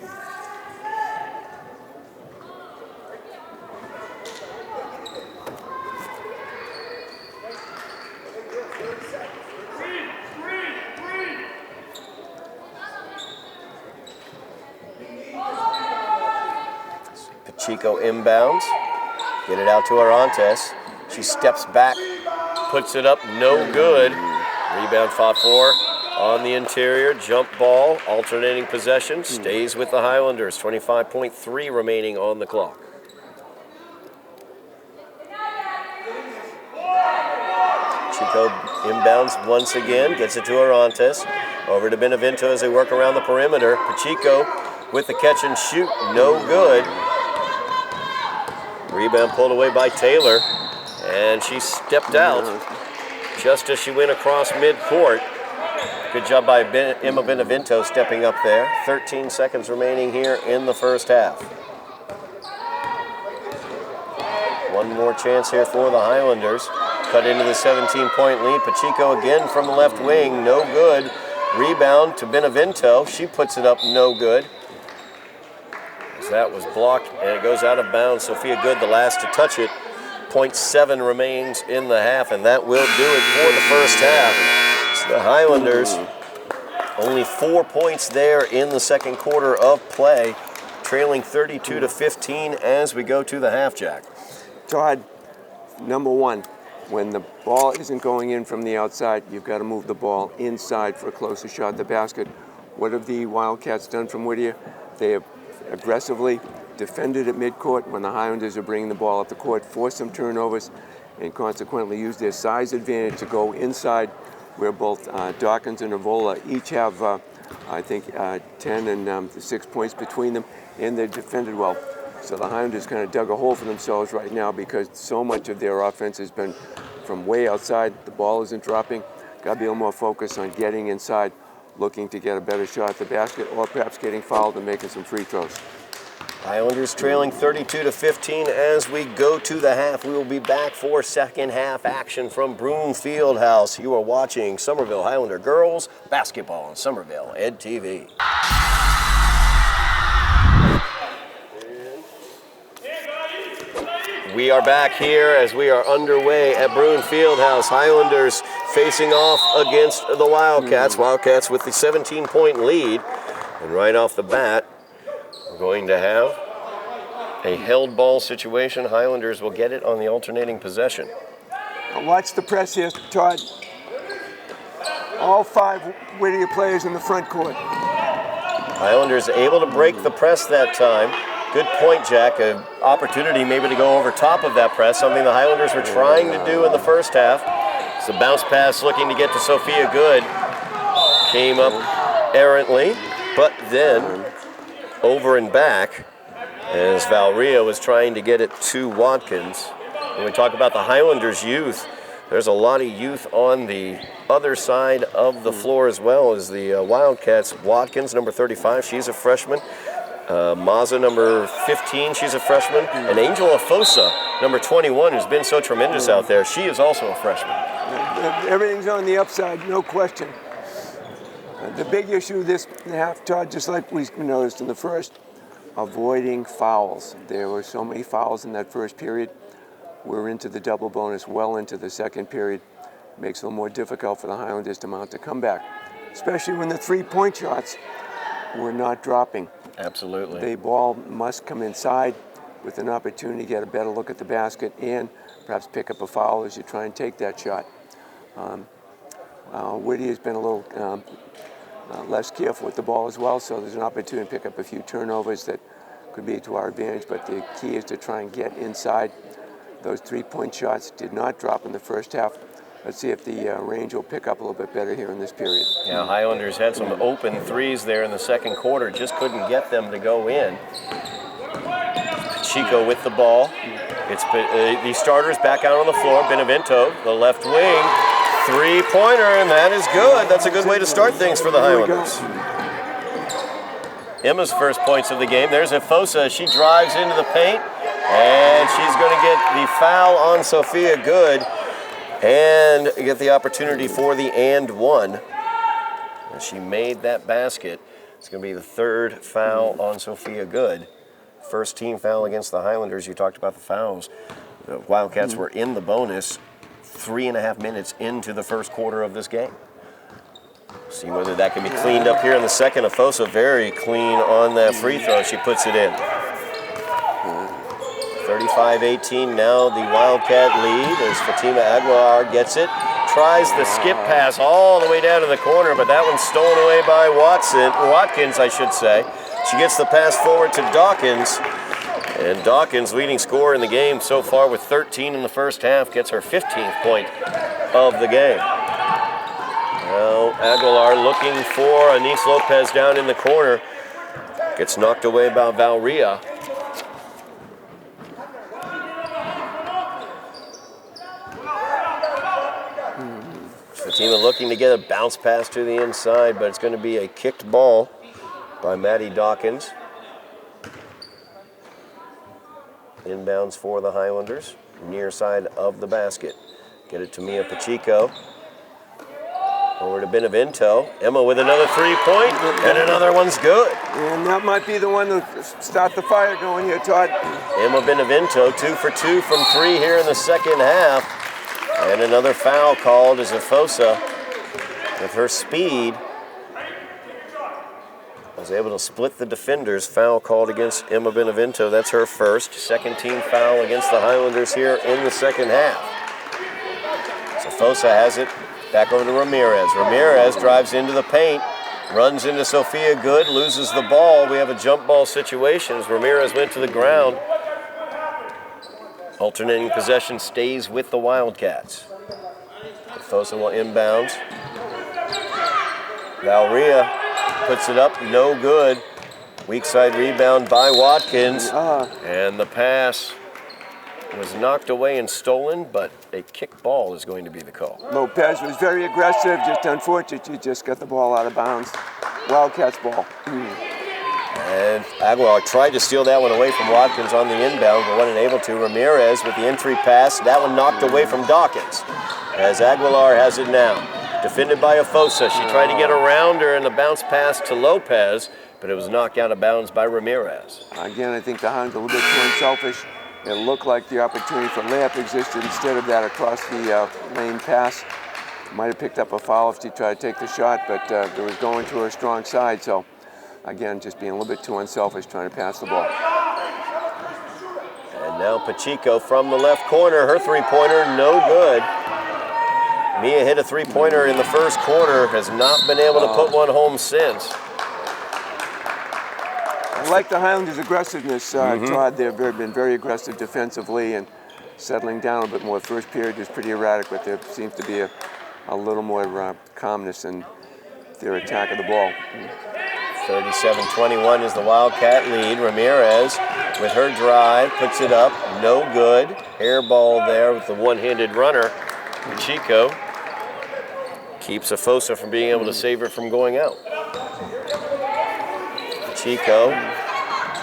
Pacheco inbounds. Get it out to Orantes. She steps back, puts it up, no good. Rebound fought for on the interior. Jump ball, alternating possession. Stays with the Highlanders. 25.3 remaining on the clock. Chico inbounds once again. Gets it to Orantes. Over to Benevento as they work around the perimeter. Pacheco with the catch and shoot. No good. Rebound pulled away by Taylor. And she stepped out just as she went across midcourt. Good job by Emma Benevento stepping up there. 13 seconds remaining here in the first half. One more chance here for the Highlanders. Cut into the 17-point lead. Pacheco again from the left wing. No good. Rebound to Benevento. She puts it up. No good. As that was blocked and it goes out of bounds. Sophia Good, the last to touch it. 0.7 remains in the half, and that will do it for the first half. So the Highlanders, only 4 points there in the second quarter of play, trailing 32-15 as we go to the half, Jack. Todd, number one, when the ball isn't going in from the outside, you've got to move the ball inside for a closer shot at the basket. What have the Wildcats done from Whittier? They have aggressively defended at midcourt when the Highlanders are bringing the ball up the court, forced some turnovers, and consequently used their size advantage to go inside, where both Dawkins and Avola each have, I think, 10 and 6 points between them, and they defended well. So the Highlanders kind of dug a hole for themselves right now because so much of their offense has been from way outside. The ball isn't dropping. Got to be a little more focused on getting inside, looking to get a better shot at the basket, or perhaps getting fouled and making some free throws. Highlanders trailing 32-15 as we go to the half. We will be back for second half action from Broome Fieldhouse. You are watching Somerville Highlander Girls Basketball on Somerville Ed TV. We are back here as we are underway at Broome Fieldhouse. Highlanders facing off against the Wildcats. Wildcats with the 17-point lead. And right off the bat, we're going to have a held ball situation. Highlanders will get it on the alternating possession. Now watch the press here, Todd. All 5 Whittier players in the front court. Highlanders able to break the press that time. Good point, Jack. An opportunity maybe to go over top of that press, something the Highlanders were trying to do in the first half. It's a bounce pass looking to get to Sophia Good. Came up errantly, but then over and back as Valria was trying to get it to Watkins. When we talk about the Highlanders' youth, there's a lot of youth on the other side of the floor as well as the Wildcats. Watkins, number 35, she's a freshman. Maza, number 15, she's a freshman. And Angel Afosa, number 21, who's been so tremendous out there, she is also a freshman. Everything's on the upside, no question. The big issue this half, Todd, just like we noticed in the first, avoiding fouls. There were so many fouls in that first period. We're into the double bonus, well into the second period. Makes it a little more difficult for the Highlanders to mount a comeback, especially when the three-point shots were not dropping. Absolutely. The ball must come inside with an opportunity to get a better look at the basket and perhaps pick up a foul as you try and take that shot. Whittier's been a little less careful with the ball as well, so there's an opportunity to pick up a few turnovers that could be to our advantage, but the key is to try and get inside. Those three-point shots did not drop in the first half. Let's see if the range will pick up a little bit better here in this period. Yeah, Highlanders had some open threes there in the second quarter, just couldn't get them to go in. Pacheco with the ball. It's the starters back out on the floor. Benevento, the left wing, three-pointer, and that is good. That's a good way to start things for the Highlanders. Emma's first points of the game. There's Afosa. She drives into the paint, and she's going to get the foul on Sophia Good and get the opportunity for the and one. And she made that basket. It's going to be the third foul on Sophia Good. First team foul against the Highlanders. You talked about the fouls. The Wildcats were in the bonus 3.5 minutes into the first quarter of this game. See whether that can be cleaned up here in the second. Afosa very clean on that free throw. She puts it in. 35-18 now the Wildcat lead as Fatima Aguilar gets it. tries the skip pass all the way down to the corner, but that one's stolen away by Watkins, I should say. She gets the pass forward to Dawkins, and Dawkins, leading scorer in the game so far with 13 in the first half, gets her 15th point of the game. Now Aguilar looking for Anise Lopez down in the corner. Gets knocked away by Valria. Fatima looking to get a bounce pass to the inside, but it's going to be a kicked ball by Maddie Dawkins. Inbounds for the Highlanders, near side of the basket. Get it to Mia Pacheco. Over to Benevento. Emma with another 3-point, and another one's good. And that might be the one to start the fire going here, Todd. Emma Benevento, 2 for 2 from 3 here in the second half. And another foul called as Afosa, with her speed, was able to split the defenders. Foul called against Emma Benevento. That's her first. Second team foul against the Highlanders here in the second half. So Afosa has it. Back over to Ramirez. Ramirez drives into the paint, runs into Sophia Good, loses the ball. We have a jump ball situation as Ramirez went to the ground. Alternating possession stays with the Wildcats. Fosa will inbounds. Valria puts it up, no good. Weak side rebound by Watkins. And the pass was knocked away and stolen, but a kick ball is going to be the call. Lopez was very aggressive, just unfortunate. She just got the ball out of bounds. Wildcats ball. And Aguilar tried to steal that one away from Watkins on the inbound, but wasn't able to. Ramirez with the entry pass. That one knocked away from Dawkins, as Aguilar has it now. Defended by Afosa. She tried to get around her in the bounce pass to Lopez, but it was knocked out of bounds by Ramirez. Again, I think the Hounds are a little bit too unselfish. It looked like the opportunity for layup existed instead of that across the lane pass. Might have picked up a foul if she tried to take the shot, but it was going to her strong side. So, again, just being a little bit too unselfish trying to pass the ball. And now Pacheco from the left corner. Her three-pointer, no good. Mia hit a three-pointer in the first quarter, has not been able to put one home since. I like the Highlanders' aggressiveness, Todd. They've been very aggressive defensively and settling down a bit more. First period was pretty erratic, but there seems to be a little more calmness in their attack of the ball. 37-21 is the Wildcat lead. Ramirez with her drive puts it up, no good. Air ball there with the one-handed runner. Pacheco keeps Afosa from being able to save her from going out. Pacheco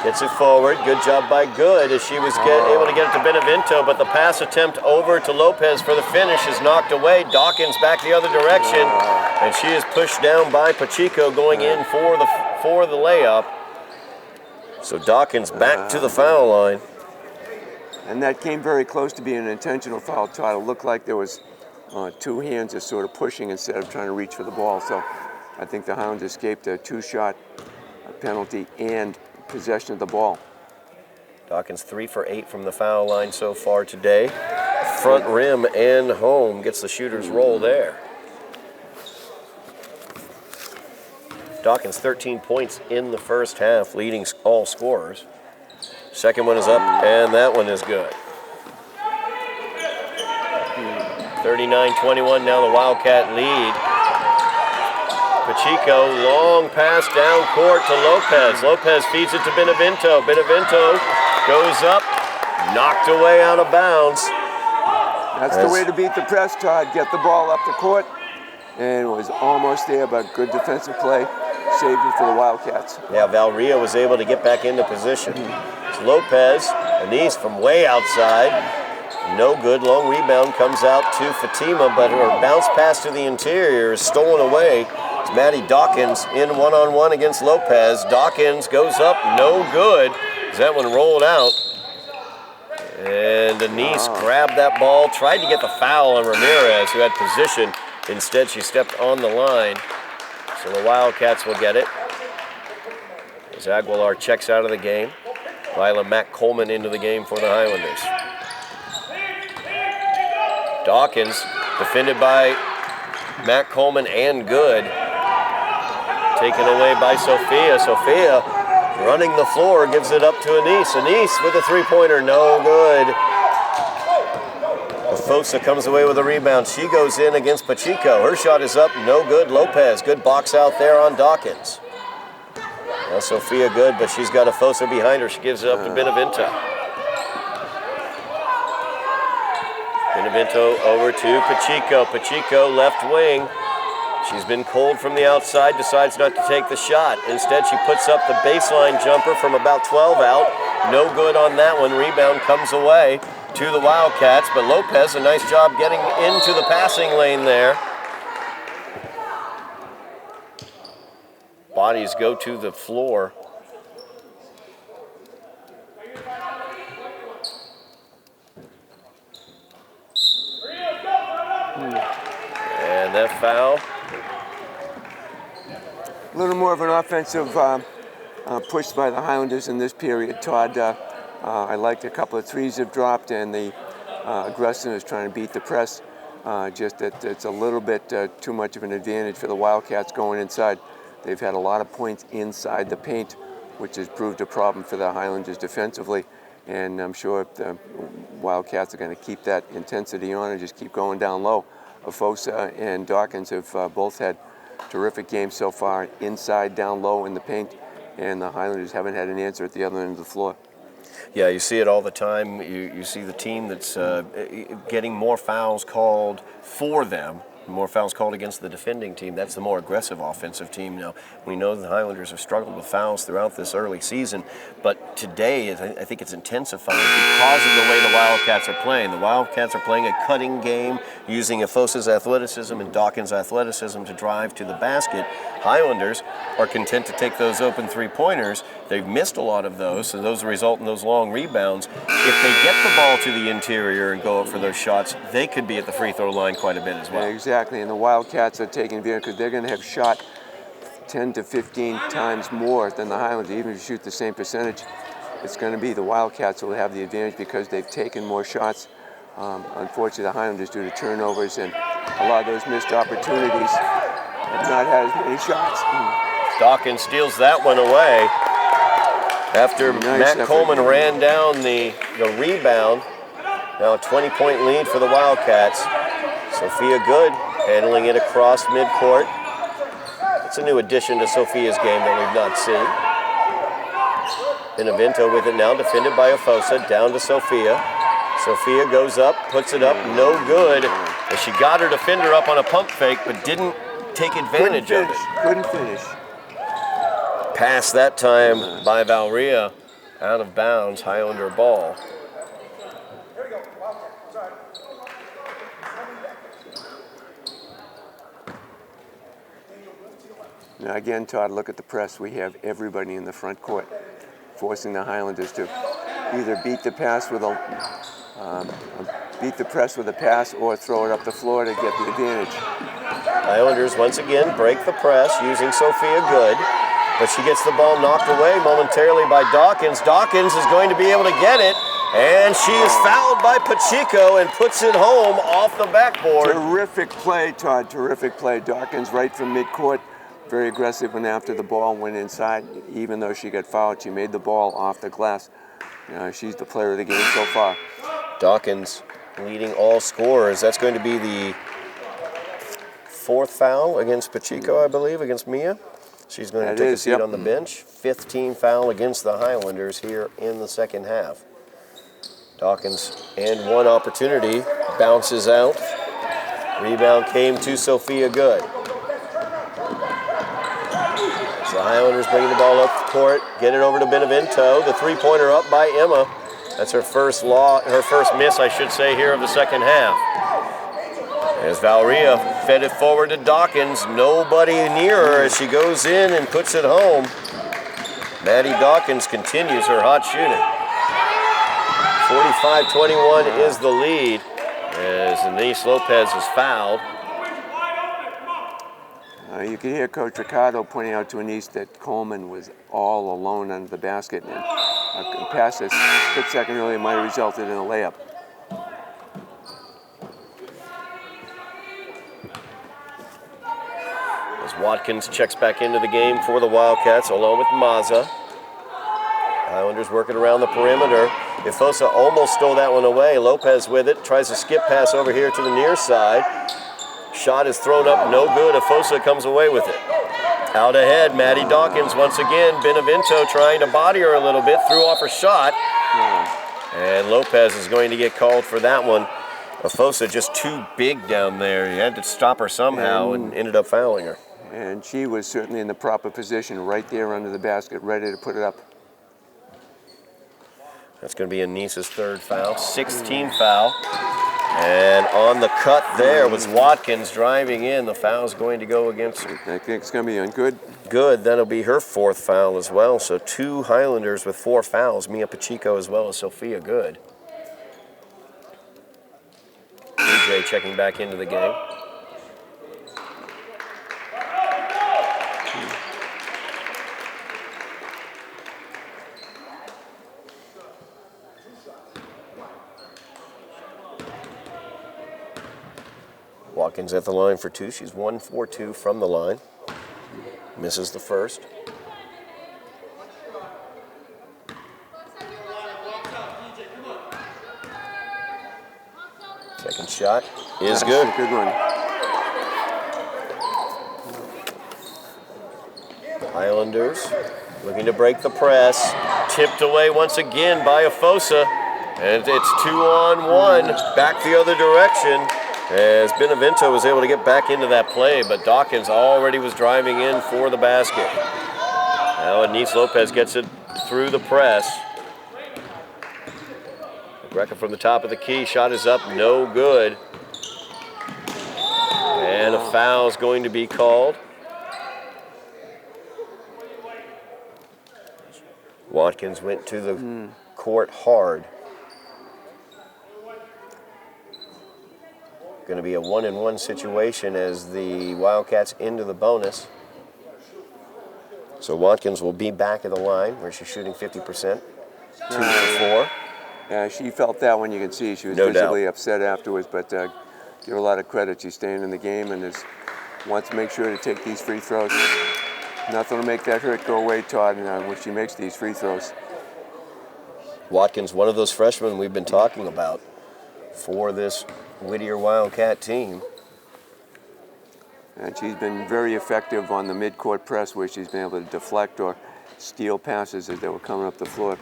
gets it forward. Good job by Good as she was able to get it to Benevento, but the pass attempt over to Lopez for the finish is knocked away. Dawkins back the other direction, and she is pushed down by Pacheco going in for the layup. So Dawkins back to the foul line. And that came very close to being an intentional foul, Todd. It looked like there was two hands just sort of pushing instead of trying to reach for the ball. So I think the Hounds escaped a two-shot penalty and possession of the ball. Dawkins 3 for 8 from the foul line so far today. Front rim and home, gets the shooter's roll there. Dawkins 13 points in the first half, leading all scorers. Second one is up, and that one is good. 39-21, now the Wildcat lead. Pacheco, long pass down court to Lopez. Lopez feeds it to Benevento. Benevento goes up, knocked away out of bounds. That's the way to beat the press, Todd. Get the ball up the court. And it was almost there, but good defensive play. Saved it for the Wildcats. Yeah, Valria was able to get back into position. It's Lopez, Anise from way outside. No good, long rebound comes out to Fatima, but her bounce pass to the interior is stolen away. It's Maddie Dawkins in one-on-one against Lopez. Dawkins goes up, no good. As that one rolled out. And Anise grabbed that ball, tried to get the foul on Ramirez, who had position. Instead, she stepped on the line. So the Wildcats will get it. As Aguilar checks out of the game. Lila Mack Coleman into the game for the Highlanders. Dawkins Defended by Matt Coleman and good. Taken away by Sophia. Sophia running the floor, gives it up to Anise. Anise with a three-pointer, no good. Fosa comes away with a rebound. She goes in against Pacheco. Her shot is up, no good. Lopez, good box out there on Dawkins. Now Sophia good, but she's got a Fosa behind her. She gives it up to Benevento. Benevento over to Pacheco. Pacheco left wing. She's been cold from the outside, decides not to take the shot. Instead, she puts up the baseline jumper from about 12 out. No good on that one. Rebound comes away to the Wildcats, but Lopez, a nice job getting into the passing lane there. Bodies go to the floor. And that foul. A little more of an offensive push by the Highlanders in this period, Todd. I liked a couple of threes have dropped, and the aggressiveness trying to beat the press. Just that it's a little bit too much of an advantage for the Wildcats going inside. They've had a lot of points inside the paint, which has proved a problem for the Highlanders defensively. And I'm sure the Wildcats are going to keep that intensity on and just keep going down low. Fosa and Dawkins have both had terrific games so far, inside, down low in the paint, and the Highlanders haven't had an answer at the other end of the floor. Yeah, you see it all the time. You see the team that's getting more fouls called for them, more fouls called against the defending team. That's the more aggressive offensive team. Now, we know the Highlanders have struggled with fouls throughout this early season, but today I think it's intensifying because of the way the Wildcats are playing. The Wildcats are playing a cutting game, using Fosa's athleticism and Dawkins' athleticism to drive to the basket. Highlanders are content to take those open three-pointers. They've missed a lot of those, so those result in those long rebounds. If they get the ball to the interior and go up for those shots, they could be at the free throw line quite a bit as well. Yeah, exactly, and the Wildcats are taking advantage because they're going to have shot 10 to 15 times more than the Highlanders. Even if you shoot the same percentage, it's going to be the Wildcats who will have the advantage because they've taken more shots. Unfortunately, the Highlanders, due to turnovers and a lot of those missed opportunities, have not had as many shots. Dawkins steals that one away after Matt Coleman ran down the rebound. Now a 20-point lead for the Wildcats. Sophia Good handling it across midcourt. It's a new addition to Sophia's game that we've not seen. Benevento with it now, defended by Fosa, down to Sophia. Sophia goes up, puts it up, no good. And she got her defender up on a pump fake, but didn't take advantage of it. Couldn't finish. Pass that time by Valria, out of bounds, Highlander ball. Now again, Todd, look at the press. We have everybody in the front court, forcing the Highlanders to either beat the press with a pass or throw it up the floor to get the advantage. Highlanders once again break the press using Sophia Good, but she gets the ball knocked away momentarily by Dawkins. Dawkins is going to be able to get it, and she is fouled by Pacheco and puts it home off the backboard. Terrific play, Todd, terrific play. Dawkins right from midcourt, very aggressive when after the ball went inside. Even though she got fouled, she made the ball off the glass. She's the player of the game so far. Dawkins leading all scorers. That's going to be the fourth foul against Pacheco, I believe, against Mia. She's going to take a seat on the bench. Fifth team foul against the Highlanders here in the second half. Dawkins, and one opportunity, bounces out. Rebound came to Sophia Good. So the Highlanders bringing the ball up the court, get it over to Benevento. The three-pointer up by Emma. That's her first miss, I should say, here of the second half. As Valeria fed it forward to Dawkins, nobody near her as she goes in and puts it home. Maddie Dawkins continues her hot shooting. 45-21 is the lead as Anise Lopez is fouled. You can hear Coach Ricardo pointing out to Anise that Coleman was all alone under the basket, and a pass that split second earlier might have resulted in a layup. Watkins checks back into the game for the Wildcats along with Mazza. Highlanders working around the perimeter. Ifosa almost stole that one away. Lopez with it, tries a skip pass over here to the near side. Shot is thrown up, no good. Ifosa comes away with it. Out ahead, Maddie Dawkins once again. Benevento trying to body her a little bit, threw off her shot. And Lopez is going to get called for that one. Ifosa just too big down there. He had to stop her somehow and ended up fouling her. And she was certainly in the proper position right there under the basket, ready to put it up. That's going to be Anissa's third foul, 16th foul. And on the cut there was Watkins driving in. The foul's going to go against her. I think it's going to be on good. Good, that'll be her fourth foul as well. So 2 Highlanders with 4 fouls, Mia Pacheco as well as Sophia Good. DJ checking back into the game. Watkins at the line for 2. She's 1-for-2 from the line. Misses the first. Second shot is good. That's a good one. Highlanders looking to break the press. Tipped away once again by Ifosa. And it's 2-on-1. Back the other direction. As Benevento was able to get back into that play, but Dawkins already was driving in for the basket. Now Anise Lopez gets it through the press. Greca from the top of the key, shot is up, no good. And a foul is going to be called. Watkins went to the court hard. Going to be a 1-and-1 situation as the Wildcats into the bonus. So Watkins will be back at the line where she's shooting 50%, 2 for 4. Yeah, she felt that one. You can see she was No visibly doubt. upset afterwards, but give her a lot of credit. She's staying in the game and wants to make sure to take these free throws. Nothing will make that hurt go away, Todd, when she makes these free throws. Watkins, one of those freshmen we've been talking about for this Whittier Wildcat team. And she's been very effective on the mid-court press where she's been able to deflect or steal passes as they were coming up the floor.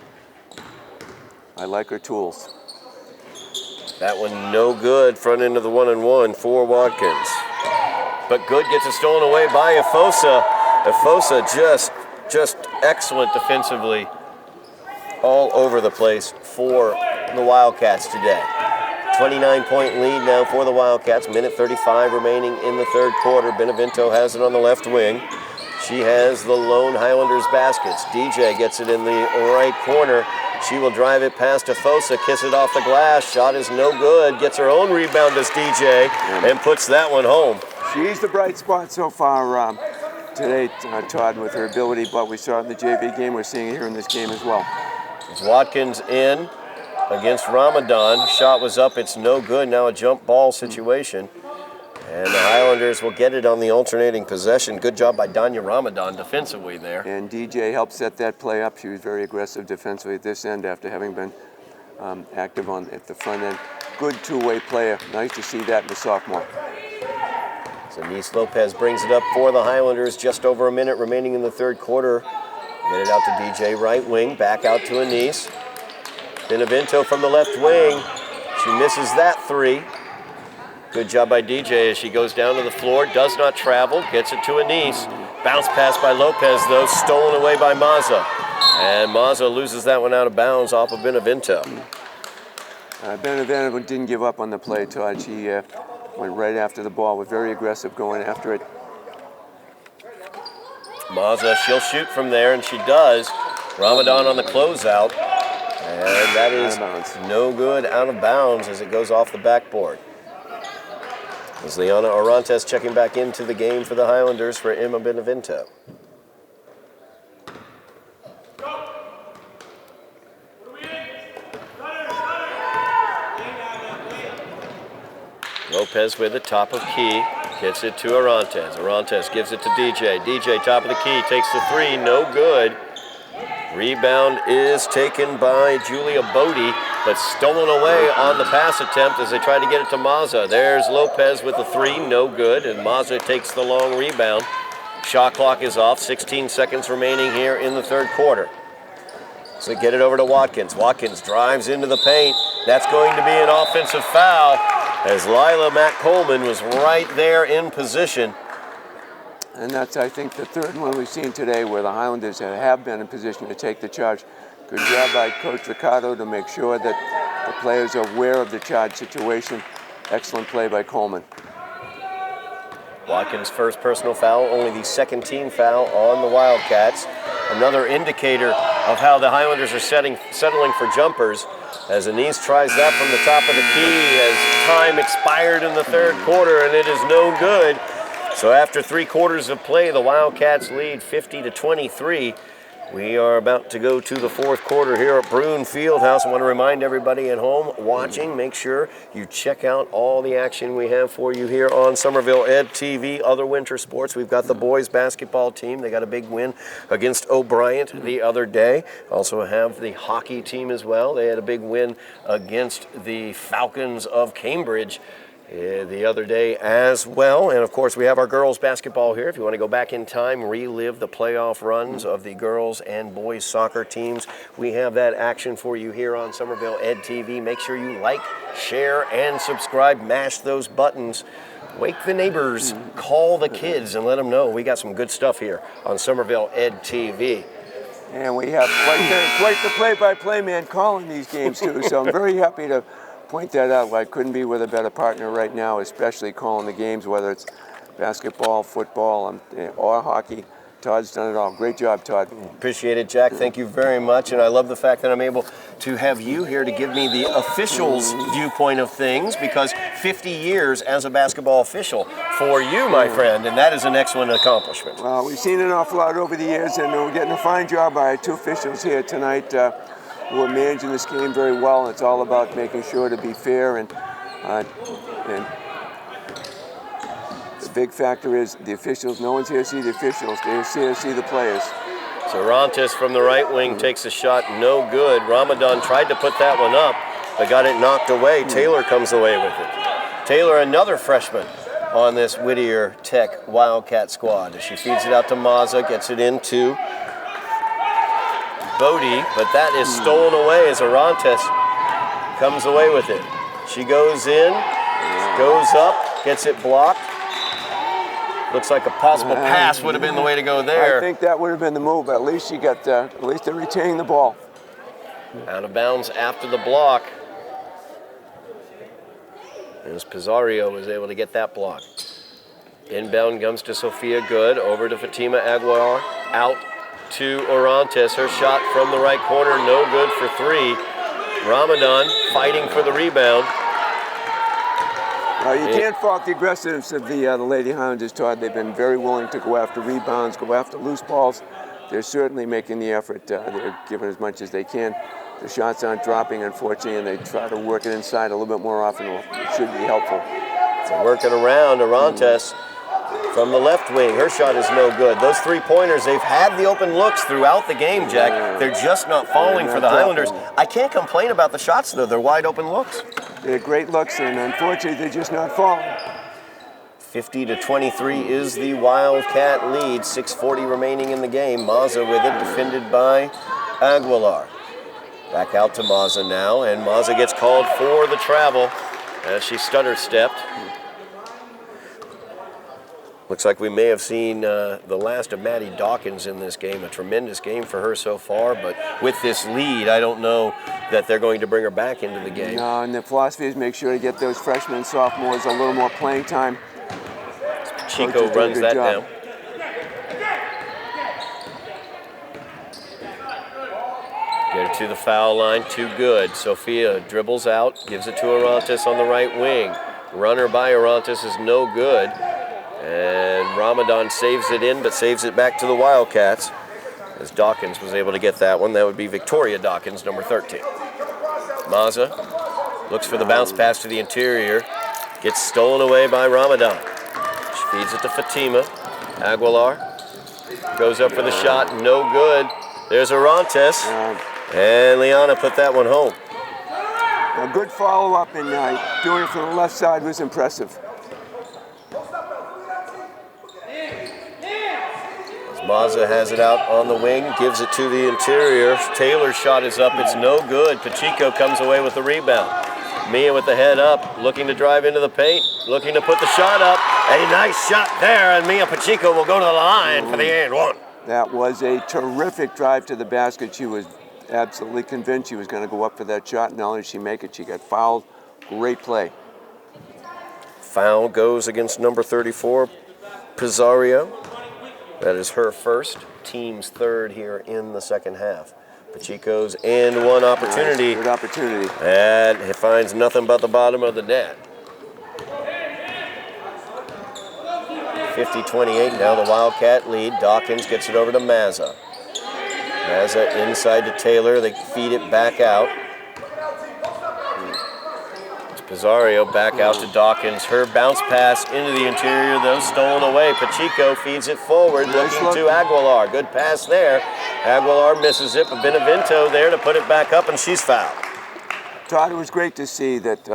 I like her tools. That one no good, front end of the 1-and-1 for Watkins. But Good gets it stolen away by Ifosa. Ifosa just excellent defensively all over the place for the Wildcats today. 29-point lead now for the Wildcats. Minute 35 remaining in the third quarter. Benevento has it on the left wing. She has the lone Highlanders baskets. DJ gets it in the right corner. She will drive it past Ifosa, kiss it off the glass. Shot is no good. Gets her own rebound as DJ and puts that one home. She's the bright spot so far today, Todd, with her ability, but we saw it in the JV game. We're seeing it here in this game as well. It's Watkins in against Ramadan. Shot was up, it's no good. Now a jump ball situation. And the Highlanders will get it on the alternating possession. Good job by Danya Ramadan defensively there. And DJ helped set that play up. She was very aggressive defensively at this end after having been active at the front end. Good two-way player. Nice to see that in the sophomore. So Anise Lopez brings it up for the Highlanders. Just over a minute remaining in the third quarter. Get it out to DJ right wing. Back out to Anise. Benevento from the left wing. She misses that three. Good job by DJ as she goes down to the floor. Does not travel. Gets it to Anise. Bounce pass by Lopez, though. Stolen away by Mazza. And Mazza loses that one out of bounds off of Benevento. Benevento didn't give up on the play, Todd. She went right after the ball. Was very aggressive going after it. Mazza, she'll shoot from there, and she does. Ramadan on the closeout. And that is no good, out of bounds as it goes off the backboard. As Liana Orantes checking back into the game for the Highlanders for Emma Benevento. Lopez with the top of key. Gets it to Orantes. Orantes gives it to DJ. DJ, top of the key, takes the three, no good. Rebound is taken by Julia Bodie, but stolen away on the pass attempt as they try to get it to Mazza. There's Lopez with the three, no good, and Mazza takes the long rebound. Shot clock is off, 16 seconds remaining here in the third quarter. So get it over to Watkins. Watkins drives into the paint. That's going to be an offensive foul as Lila Mack Coleman was right there in position. And that's, I think, the third one we've seen today where the Highlanders have been in position to take the charge. Good job by Coach Ricardo to make sure that the players are aware of the charge situation. Excellent play by Coleman. Watkins' first personal foul, only the second team foul on the Wildcats. Another indicator of how the Highlanders are settling for jumpers as Anise tries that from the top of the key as time expired in the third quarter, and it is no good. So after 3 quarters of play, the Wildcats lead 50-23. We are about to go to the fourth quarter here at Bruin Fieldhouse. I want to remind everybody at home watching, make sure you check out all the action we have for you here on Somerville Ed TV, other winter sports. We've got the boys basketball team. They got a big win against O'Brien the other day. Also have the hockey team as well. They had a big win against the Falcons of Cambridge the other day as well. And of course we have our girls basketball here. If you want to go back in time, relive the playoff runs of the girls and boys soccer teams, we have that action for you here on Somerville Ed TV. Make sure you like, share, and subscribe. Mash those buttons. Wake the neighbors, call the kids, and let them know we got some good stuff here on Somerville Ed TV. And we have quite the play-by-play man calling these games too, so I'm very happy to point that out. I couldn't be with a better partner right now, especially calling the games, whether it's basketball, football, or hockey. Todd's done it all. Great job, Todd. Appreciate it, Jack. Thank you very much. And I love the fact that I'm able to have you here to give me the official's viewpoint of things, because 50 years as a basketball official for you, my friend, and that is an excellent accomplishment. Well, we've seen an awful lot over the years, and we're getting a fine job by our 2 officials here tonight. Who are managing this game very well. It's all about making sure to be fair, and the big factor is the officials. No one's here to see the officials. They're here to see the players. So Rantes from the right wing takes a shot, no good. Ramadan tried to put that one up, but got it knocked away. Taylor comes away with it. Taylor, another freshman on this Whittier Tech Wildcat squad. As she feeds it out to Mazza, gets it into Bodie, but that is stolen away as Orantes comes away with it. She goes in, goes up, gets it blocked. Looks like a possible pass would have been the way to go there. I think that would have been the move, but at least she got, at least they're retaining the ball. Out of bounds after the block. As Pizarro was able to get that block. Inbound comes to Sophia Good, over to Fatima Aguilar, out to Orantes. Her shot from the right corner, no good for 3. Ramadan fighting for the rebound. You can't fault the aggressiveness of the Lady Highlanders, Todd. They've been very willing to go after rebounds, go after loose balls. They're certainly making the effort. They're giving as much as they can. The shots aren't dropping, unfortunately, and they try to work it inside a little bit more often. It should be helpful. So working around Orantes. From the left wing, her shot is no good. Those 3-pointers, they've had the open looks throughout the game, Jack. They're just not falling for the Highlanders. I can't complain about the shots, though. They're wide open looks. They're great looks, and unfortunately, they're just not falling. 50-23 is the Wildcat lead. 6:40 remaining in the game. Mazza with it, defended by Aguilar. Back out to Mazza now, and Mazza gets called for the travel as she stutter-stepped. Looks like we may have seen the last of Maddie Dawkins in this game. A tremendous game for her so far, but with this lead, I don't know that they're going to bring her back into the game. No, and the philosophy is make sure to get those freshmen and sophomores a little more playing time. Chico runs that down. Get it to the foul line, too good. Sophia dribbles out, gives it to Orantes on the right wing. Runner by Orantes is no good. And Ramadan saves it in, but saves it back to the Wildcats as Dawkins was able to get that one. That would be Victoria Dawkins, number 13. Mazza looks for the bounce pass to the interior. Gets stolen away by Ramadan. She feeds it to Fatima. Aguilar goes up for the shot, no good. There's Orantes, and Liana put that one home. A good follow-up, and doing it from the left side was impressive. Mazza has it out on the wing, gives it to the interior. Taylor's shot is up, it's no good. Pacheco comes away with the rebound. Mia with the head up, looking to drive into the paint, looking to put the shot up. A nice shot there, and Mia Pacheco will go to the line for the and one. That was a terrific drive to the basket. She was absolutely convinced she was going to go up for that shot. Not only did she make it, she got fouled. Great play. Foul goes against number 34, Pizarro. That is her first, team's third here in the second half. Pacheco's and one opportunity. Nice, good opportunity. And he finds nothing but the bottom of the net. 50-28, now the Wildcat lead. Dawkins gets it over to Mazza. Mazza inside to Taylor, they feed it back out. Pizarro back out to Dawkins. Her bounce pass into the interior, though, stolen away. Pacheco feeds it forward, looking to Aguilar. Good pass there. Aguilar misses it, but Benevento there to put it back up, and she's fouled. Todd, it was great to see that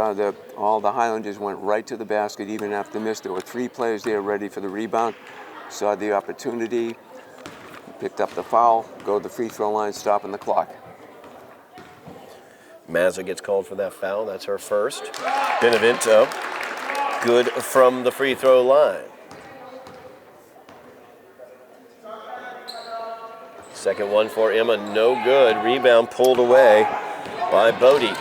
all the Highlanders went right to the basket, even after the miss. There were 3 players there ready for the rebound. Saw the opportunity, picked up the foul, go to the free throw line, stopping the clock. Mazza gets called for that foul. That's her first. Benevento, good from the free throw line. Second one for Emma, no good. Rebound pulled away by Bodie.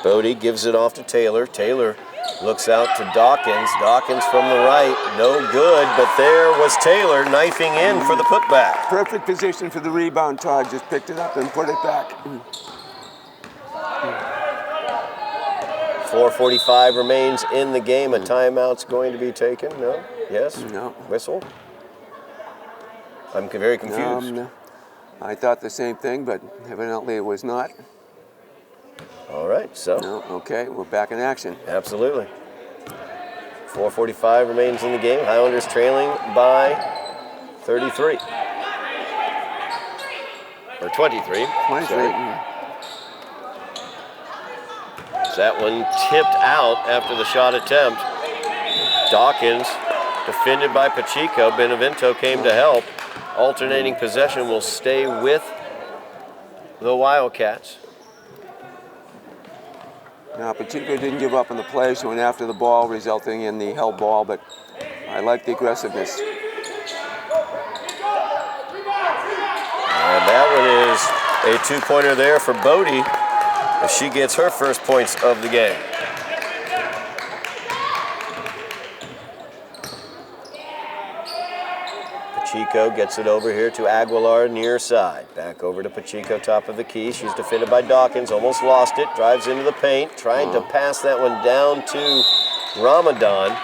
Bodie gives it off to Taylor. Taylor looks out to Dawkins. Dawkins from the right, no good, but there was Taylor knifing in for the putback. Perfect position for the rebound, Todd. Just picked it up and put it back. 4:45 remains in the game. A timeout's going to be taken. No? Yes? No. Whistle? I'm very confused. No. I thought the same thing, but evidently it was not. All right, so. No, okay, we're back in action. Absolutely. 4:45 remains in the game. Highlanders trailing by 33. Or 23. 23. Sorry. That one tipped out after the shot attempt. Dawkins defended by Pacheco. Benevento came to help. Alternating possession will stay with the Wildcats. Now, Pacheco didn't give up on the play. She went after the ball, resulting in the held ball, but I like the aggressiveness. And that one is a two-pointer there for Bodie. She gets her first points of the game. Pacheco gets it over here to Aguilar near side. Back over to Pacheco, top of the key. She's defended by Dawkins, almost lost it. Drives into the paint, trying to pass that one down to Ramadan.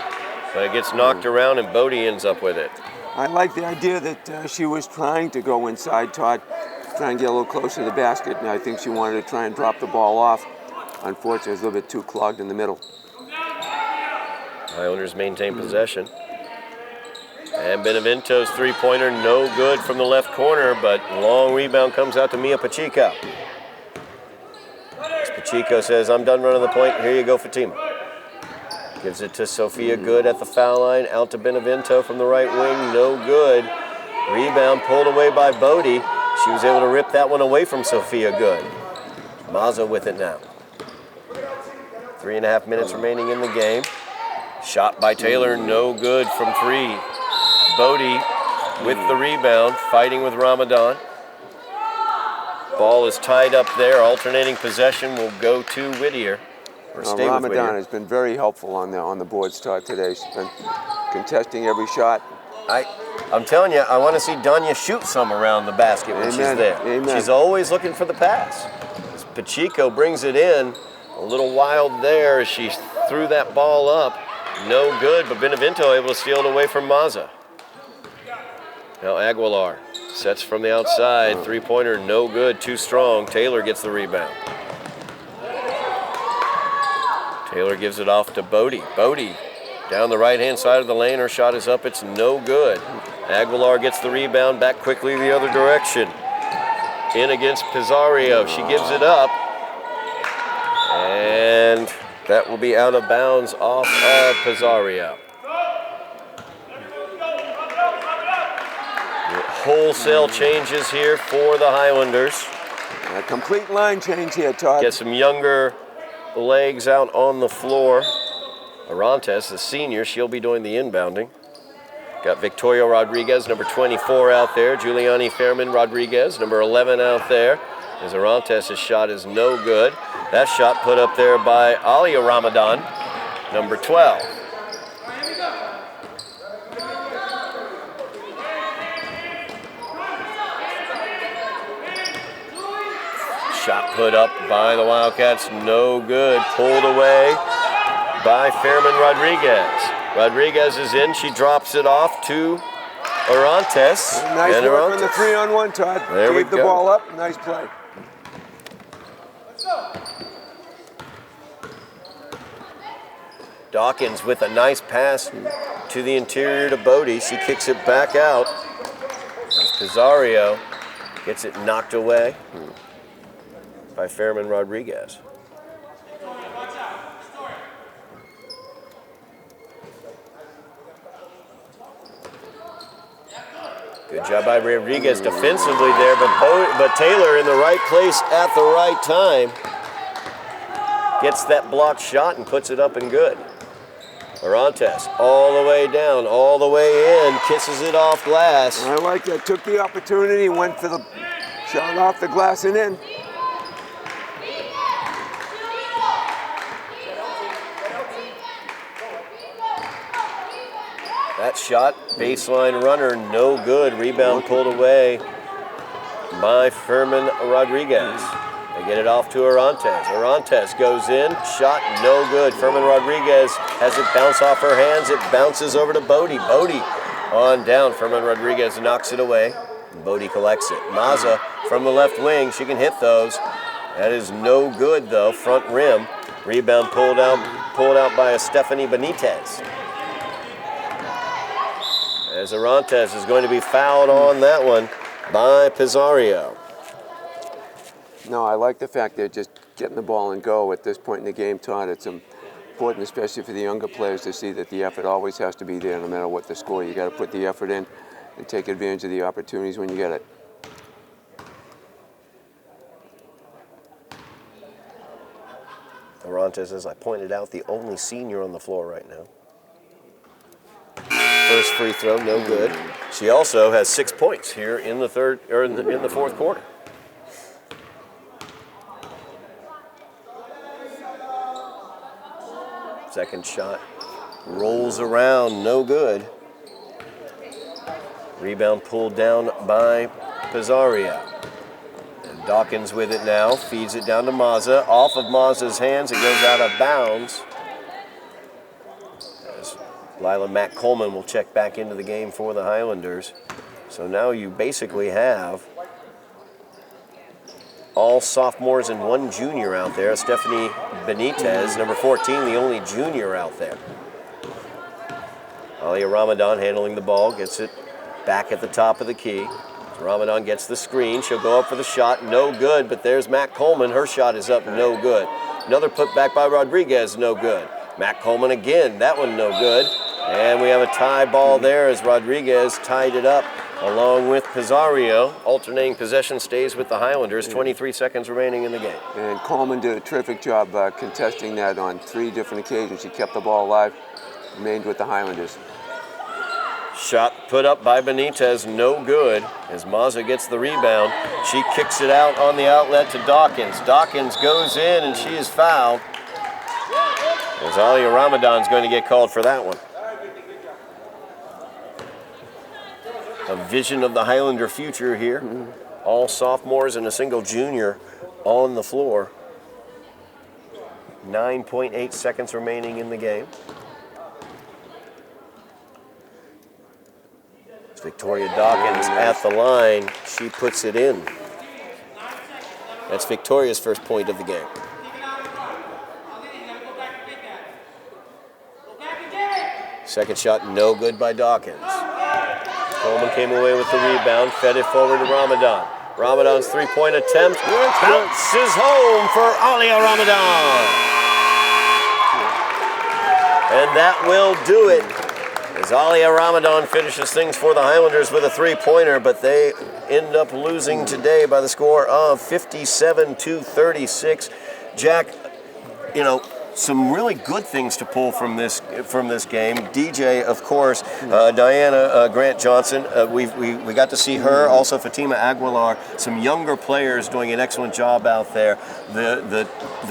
But it gets knocked around and Bodie ends up with it. I like the idea that she was trying to go inside, Todd. Try and get a little closer to the basket, and I think she wanted to try and drop the ball off. Unfortunately, it was a little bit too clogged in the middle. Highlanders maintain possession. And Benevento's three-pointer, no good from the left corner, but long rebound comes out to Mia Pacheco. As Pacheco says, I'm done running the point. Here you go, Fatima. Gives it to Sophia Good at the foul line. Out to Benevento from the right wing, no good. Rebound pulled away by Bodie. She was able to rip that one away from Sophia Good. Mazza with it now. 3.5 minutes remaining in the game. Shot by Taylor, no good from three. Bodie with the rebound, fighting with Ramadan. Ball is tied up there. Alternating possession will go to Whittier. Or stay with Ramadan Whittier. has been very helpful on the board start today. She's been contesting every shot. I'm telling you, I want to see Danya shoot some around the basket when she's there. Amen. She's always looking for the pass. As Pacheco brings it in, a little wild there as she threw that ball up. No good, but Benevento able to steal it away from Mazza. Now Aguilar sets from the outside. Three-pointer, no good, too strong. Taylor gets the rebound. Taylor gives it off to Bodie. Bodie Down the right-hand side of the lane, her shot is up. It's no good. Aguilar gets the rebound back quickly the other direction. In against Pizarro. She gives it up. And that will be out of bounds off of Pizarro. Wholesale changes here for the Highlanders. A complete line change here, Todd. Get some younger legs out on the floor. Arantes, the senior, she'll be doing the inbounding. Got Victoria Rodriguez, number 24 out there. Giuliani Fairman Rodriguez, number 11 out there. As Arantes' shot is no good. That shot put up there by Alia Ramadan, number 12. Shot put up by the Wildcats, no good. Pulled away by Fairman Rodriguez. Rodriguez is in, she drops it off to Arantes. Nice work on the 3-on-1, Todd. There we Gave the go. ball up, nice play. Dawkins with a nice pass to the interior to Bodie. She kicks it back out. As Pizarro gets it knocked away by Fairman Rodriguez. Good job by Rodriguez defensively there, but Taylor in the right place at the right time. Gets that blocked shot and puts it up and good. Arantes all the way down, all the way in, kisses it off glass. I like that. Took the opportunity, went for the shot off the glass and in. That shot, baseline runner, no good. Rebound pulled away by Fairman Rodriguez. They get it off to Arantes. Arantes goes in, shot no good. Fairman Rodriguez has it bounce off her hands. It bounces over to Bodie. Bodie on down. Fairman Rodriguez knocks it away. Bodie collects it. Maza from the left wing, she can hit those. That is no good though, front rim. Rebound pulled out by a Stephanie Benitez. As Arantes is going to be fouled on that one by Pizarro. No, I like the fact they're just getting the ball and go at this point in the game, Todd. It's important, especially for the younger players, to see that the effort always has to be there no matter what the score. You got to put the effort in and take advantage of the opportunities when you get it. Arantes, as I pointed out, the only senior on the floor right now. First free throw, no good. She also has 6 points here in the in the fourth quarter. Second shot rolls around, no good. Rebound pulled down by Pizarro. And Dawkins with it now, feeds it down to Maza. Off of Maza's hands, it goes out of bounds. As Lila Matt Coleman will check back into the game for the Highlanders. So now you basically have all sophomores and one junior out there. Stephanie Benitez, number 14, the only junior out there. Alia Ramadan handling the ball, gets it back at the top of the key. Ramadan gets the screen, she'll go up for the shot, no good, but there's Matt Coleman, her shot is up, no good. Another putback by Rodriguez, no good. Matt Coleman again, that one no good. And we have a tie ball there as Rodriguez tied it up along with Pizarro. Alternating possession stays with the Highlanders. 23 seconds remaining in the game. And Coleman did a terrific job contesting that on 3 different occasions. He kept the ball alive, remained with the Highlanders. Shot put up by Benitez, no good. As Maza gets the rebound, she kicks it out on the outlet to Dawkins. Dawkins goes in and she is fouled. As Alia Ramadan's going to get called for that one. A vision of the Highlander future here. All sophomores and a single junior on the floor. 9.8 seconds remaining in the game. It's Victoria Dawkins at the line. She puts it in. That's Victoria's first point of the game. Second shot, no good by Dawkins. Coleman came away with the rebound, fed it forward to Ramadan. Ramadan's three-point attempt bounces home for Alia Ramadan. And that will do it. As Alia Ramadan finishes things for the Highlanders with a three-pointer, but they end up losing today by the score of 57-36. Jack, you know, some really good things to pull from this game. DJ, of course, Diana Grant Johnson. We got to see her. Also, Fatima Aguilar. Some younger players doing an excellent job out there. The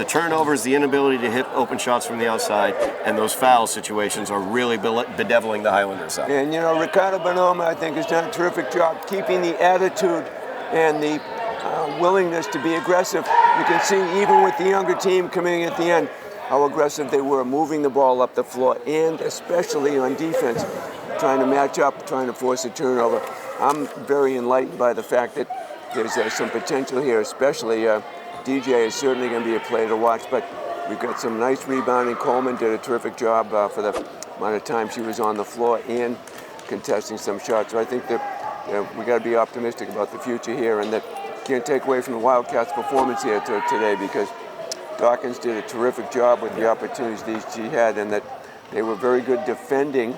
turnovers, the inability to hit open shots from the outside, and those foul situations are really bedeviling the Highlanders up. And you know, Ricardo Bonoma, I think, has done a terrific job keeping the attitude and the willingness to be aggressive. You can see even with the younger team coming at the end, how aggressive they were moving the ball up the floor, and especially on defense, trying to match up, trying to force a turnover. I'm very enlightened by the fact that there's some potential here, especially DJ is certainly going to be a player to watch, but we've got some nice rebounding. Coleman did a terrific job for the amount of time she was on the floor and contesting some shots. So I think that we got to be optimistic about the future here, and that can't take away from the Wildcats' performance here today, because Dawkins did a terrific job with the opportunities she had, and that they were very good defending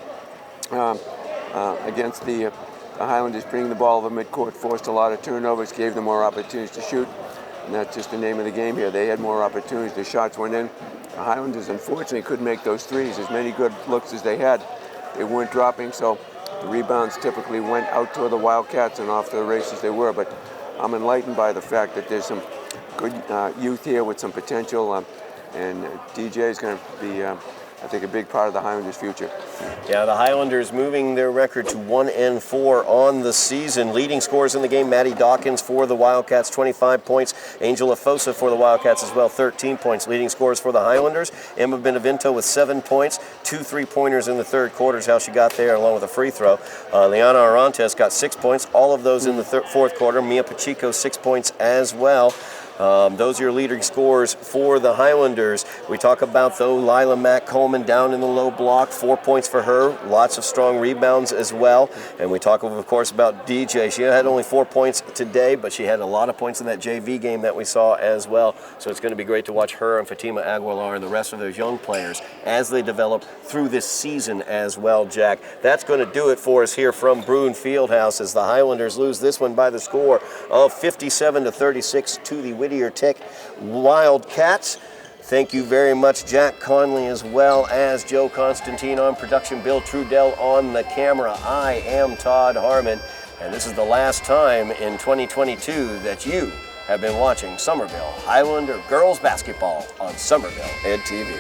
against the Highlanders, bringing the ball over midcourt, forced a lot of turnovers, gave them more opportunities to shoot, and that's just the name of the game here. They had more opportunities. The shots went in. The Highlanders, unfortunately, couldn't make those threes. As many good looks as they had, they weren't dropping, so the rebounds typically went out toward the Wildcats and off to the races they were. But I'm enlightened by the fact that there's some good youth here with some potential, and DJ is going to be, I think, a big part of the Highlanders' future. Yeah, the Highlanders moving their record to 1-4 on the season. Leading scorers in the game, Maddie Dawkins for the Wildcats, 25 points. Angela Fosa for the Wildcats as well, 13 points. Leading scorers for the Highlanders, Emma Benevento with 7 points, 2 3-pointers in the third quarter is how she got there, along with a free throw. Liana Arantes got 6 points, all of those in the fourth quarter. Mia Pacheco, 6 points as well. Those are your leading scorers for the Highlanders. We talk about, though, Lila Mack Coleman down in the low block, 4 points for her, lots of strong rebounds as well. And we talk, of course, about DJ. She had only 4 points today, but she had a lot of points in that JV game that we saw as well. So it's going to be great to watch her and Fatima Aguilar and the rest of those young players as they develop through this season as well, Jack. That's going to do it for us here from Bruin Fieldhouse, as the Highlanders lose this one by the score of 57-36 to the Whittier Tech Wildcats. Thank you very much, Jack Connolly, as well as Joe Constantine on production, Bill Trudell on the camera. I am Todd Harmon, and this is the last time in 2022 that you have been watching Somerville Highlander girls basketball on Somerville Ed TV.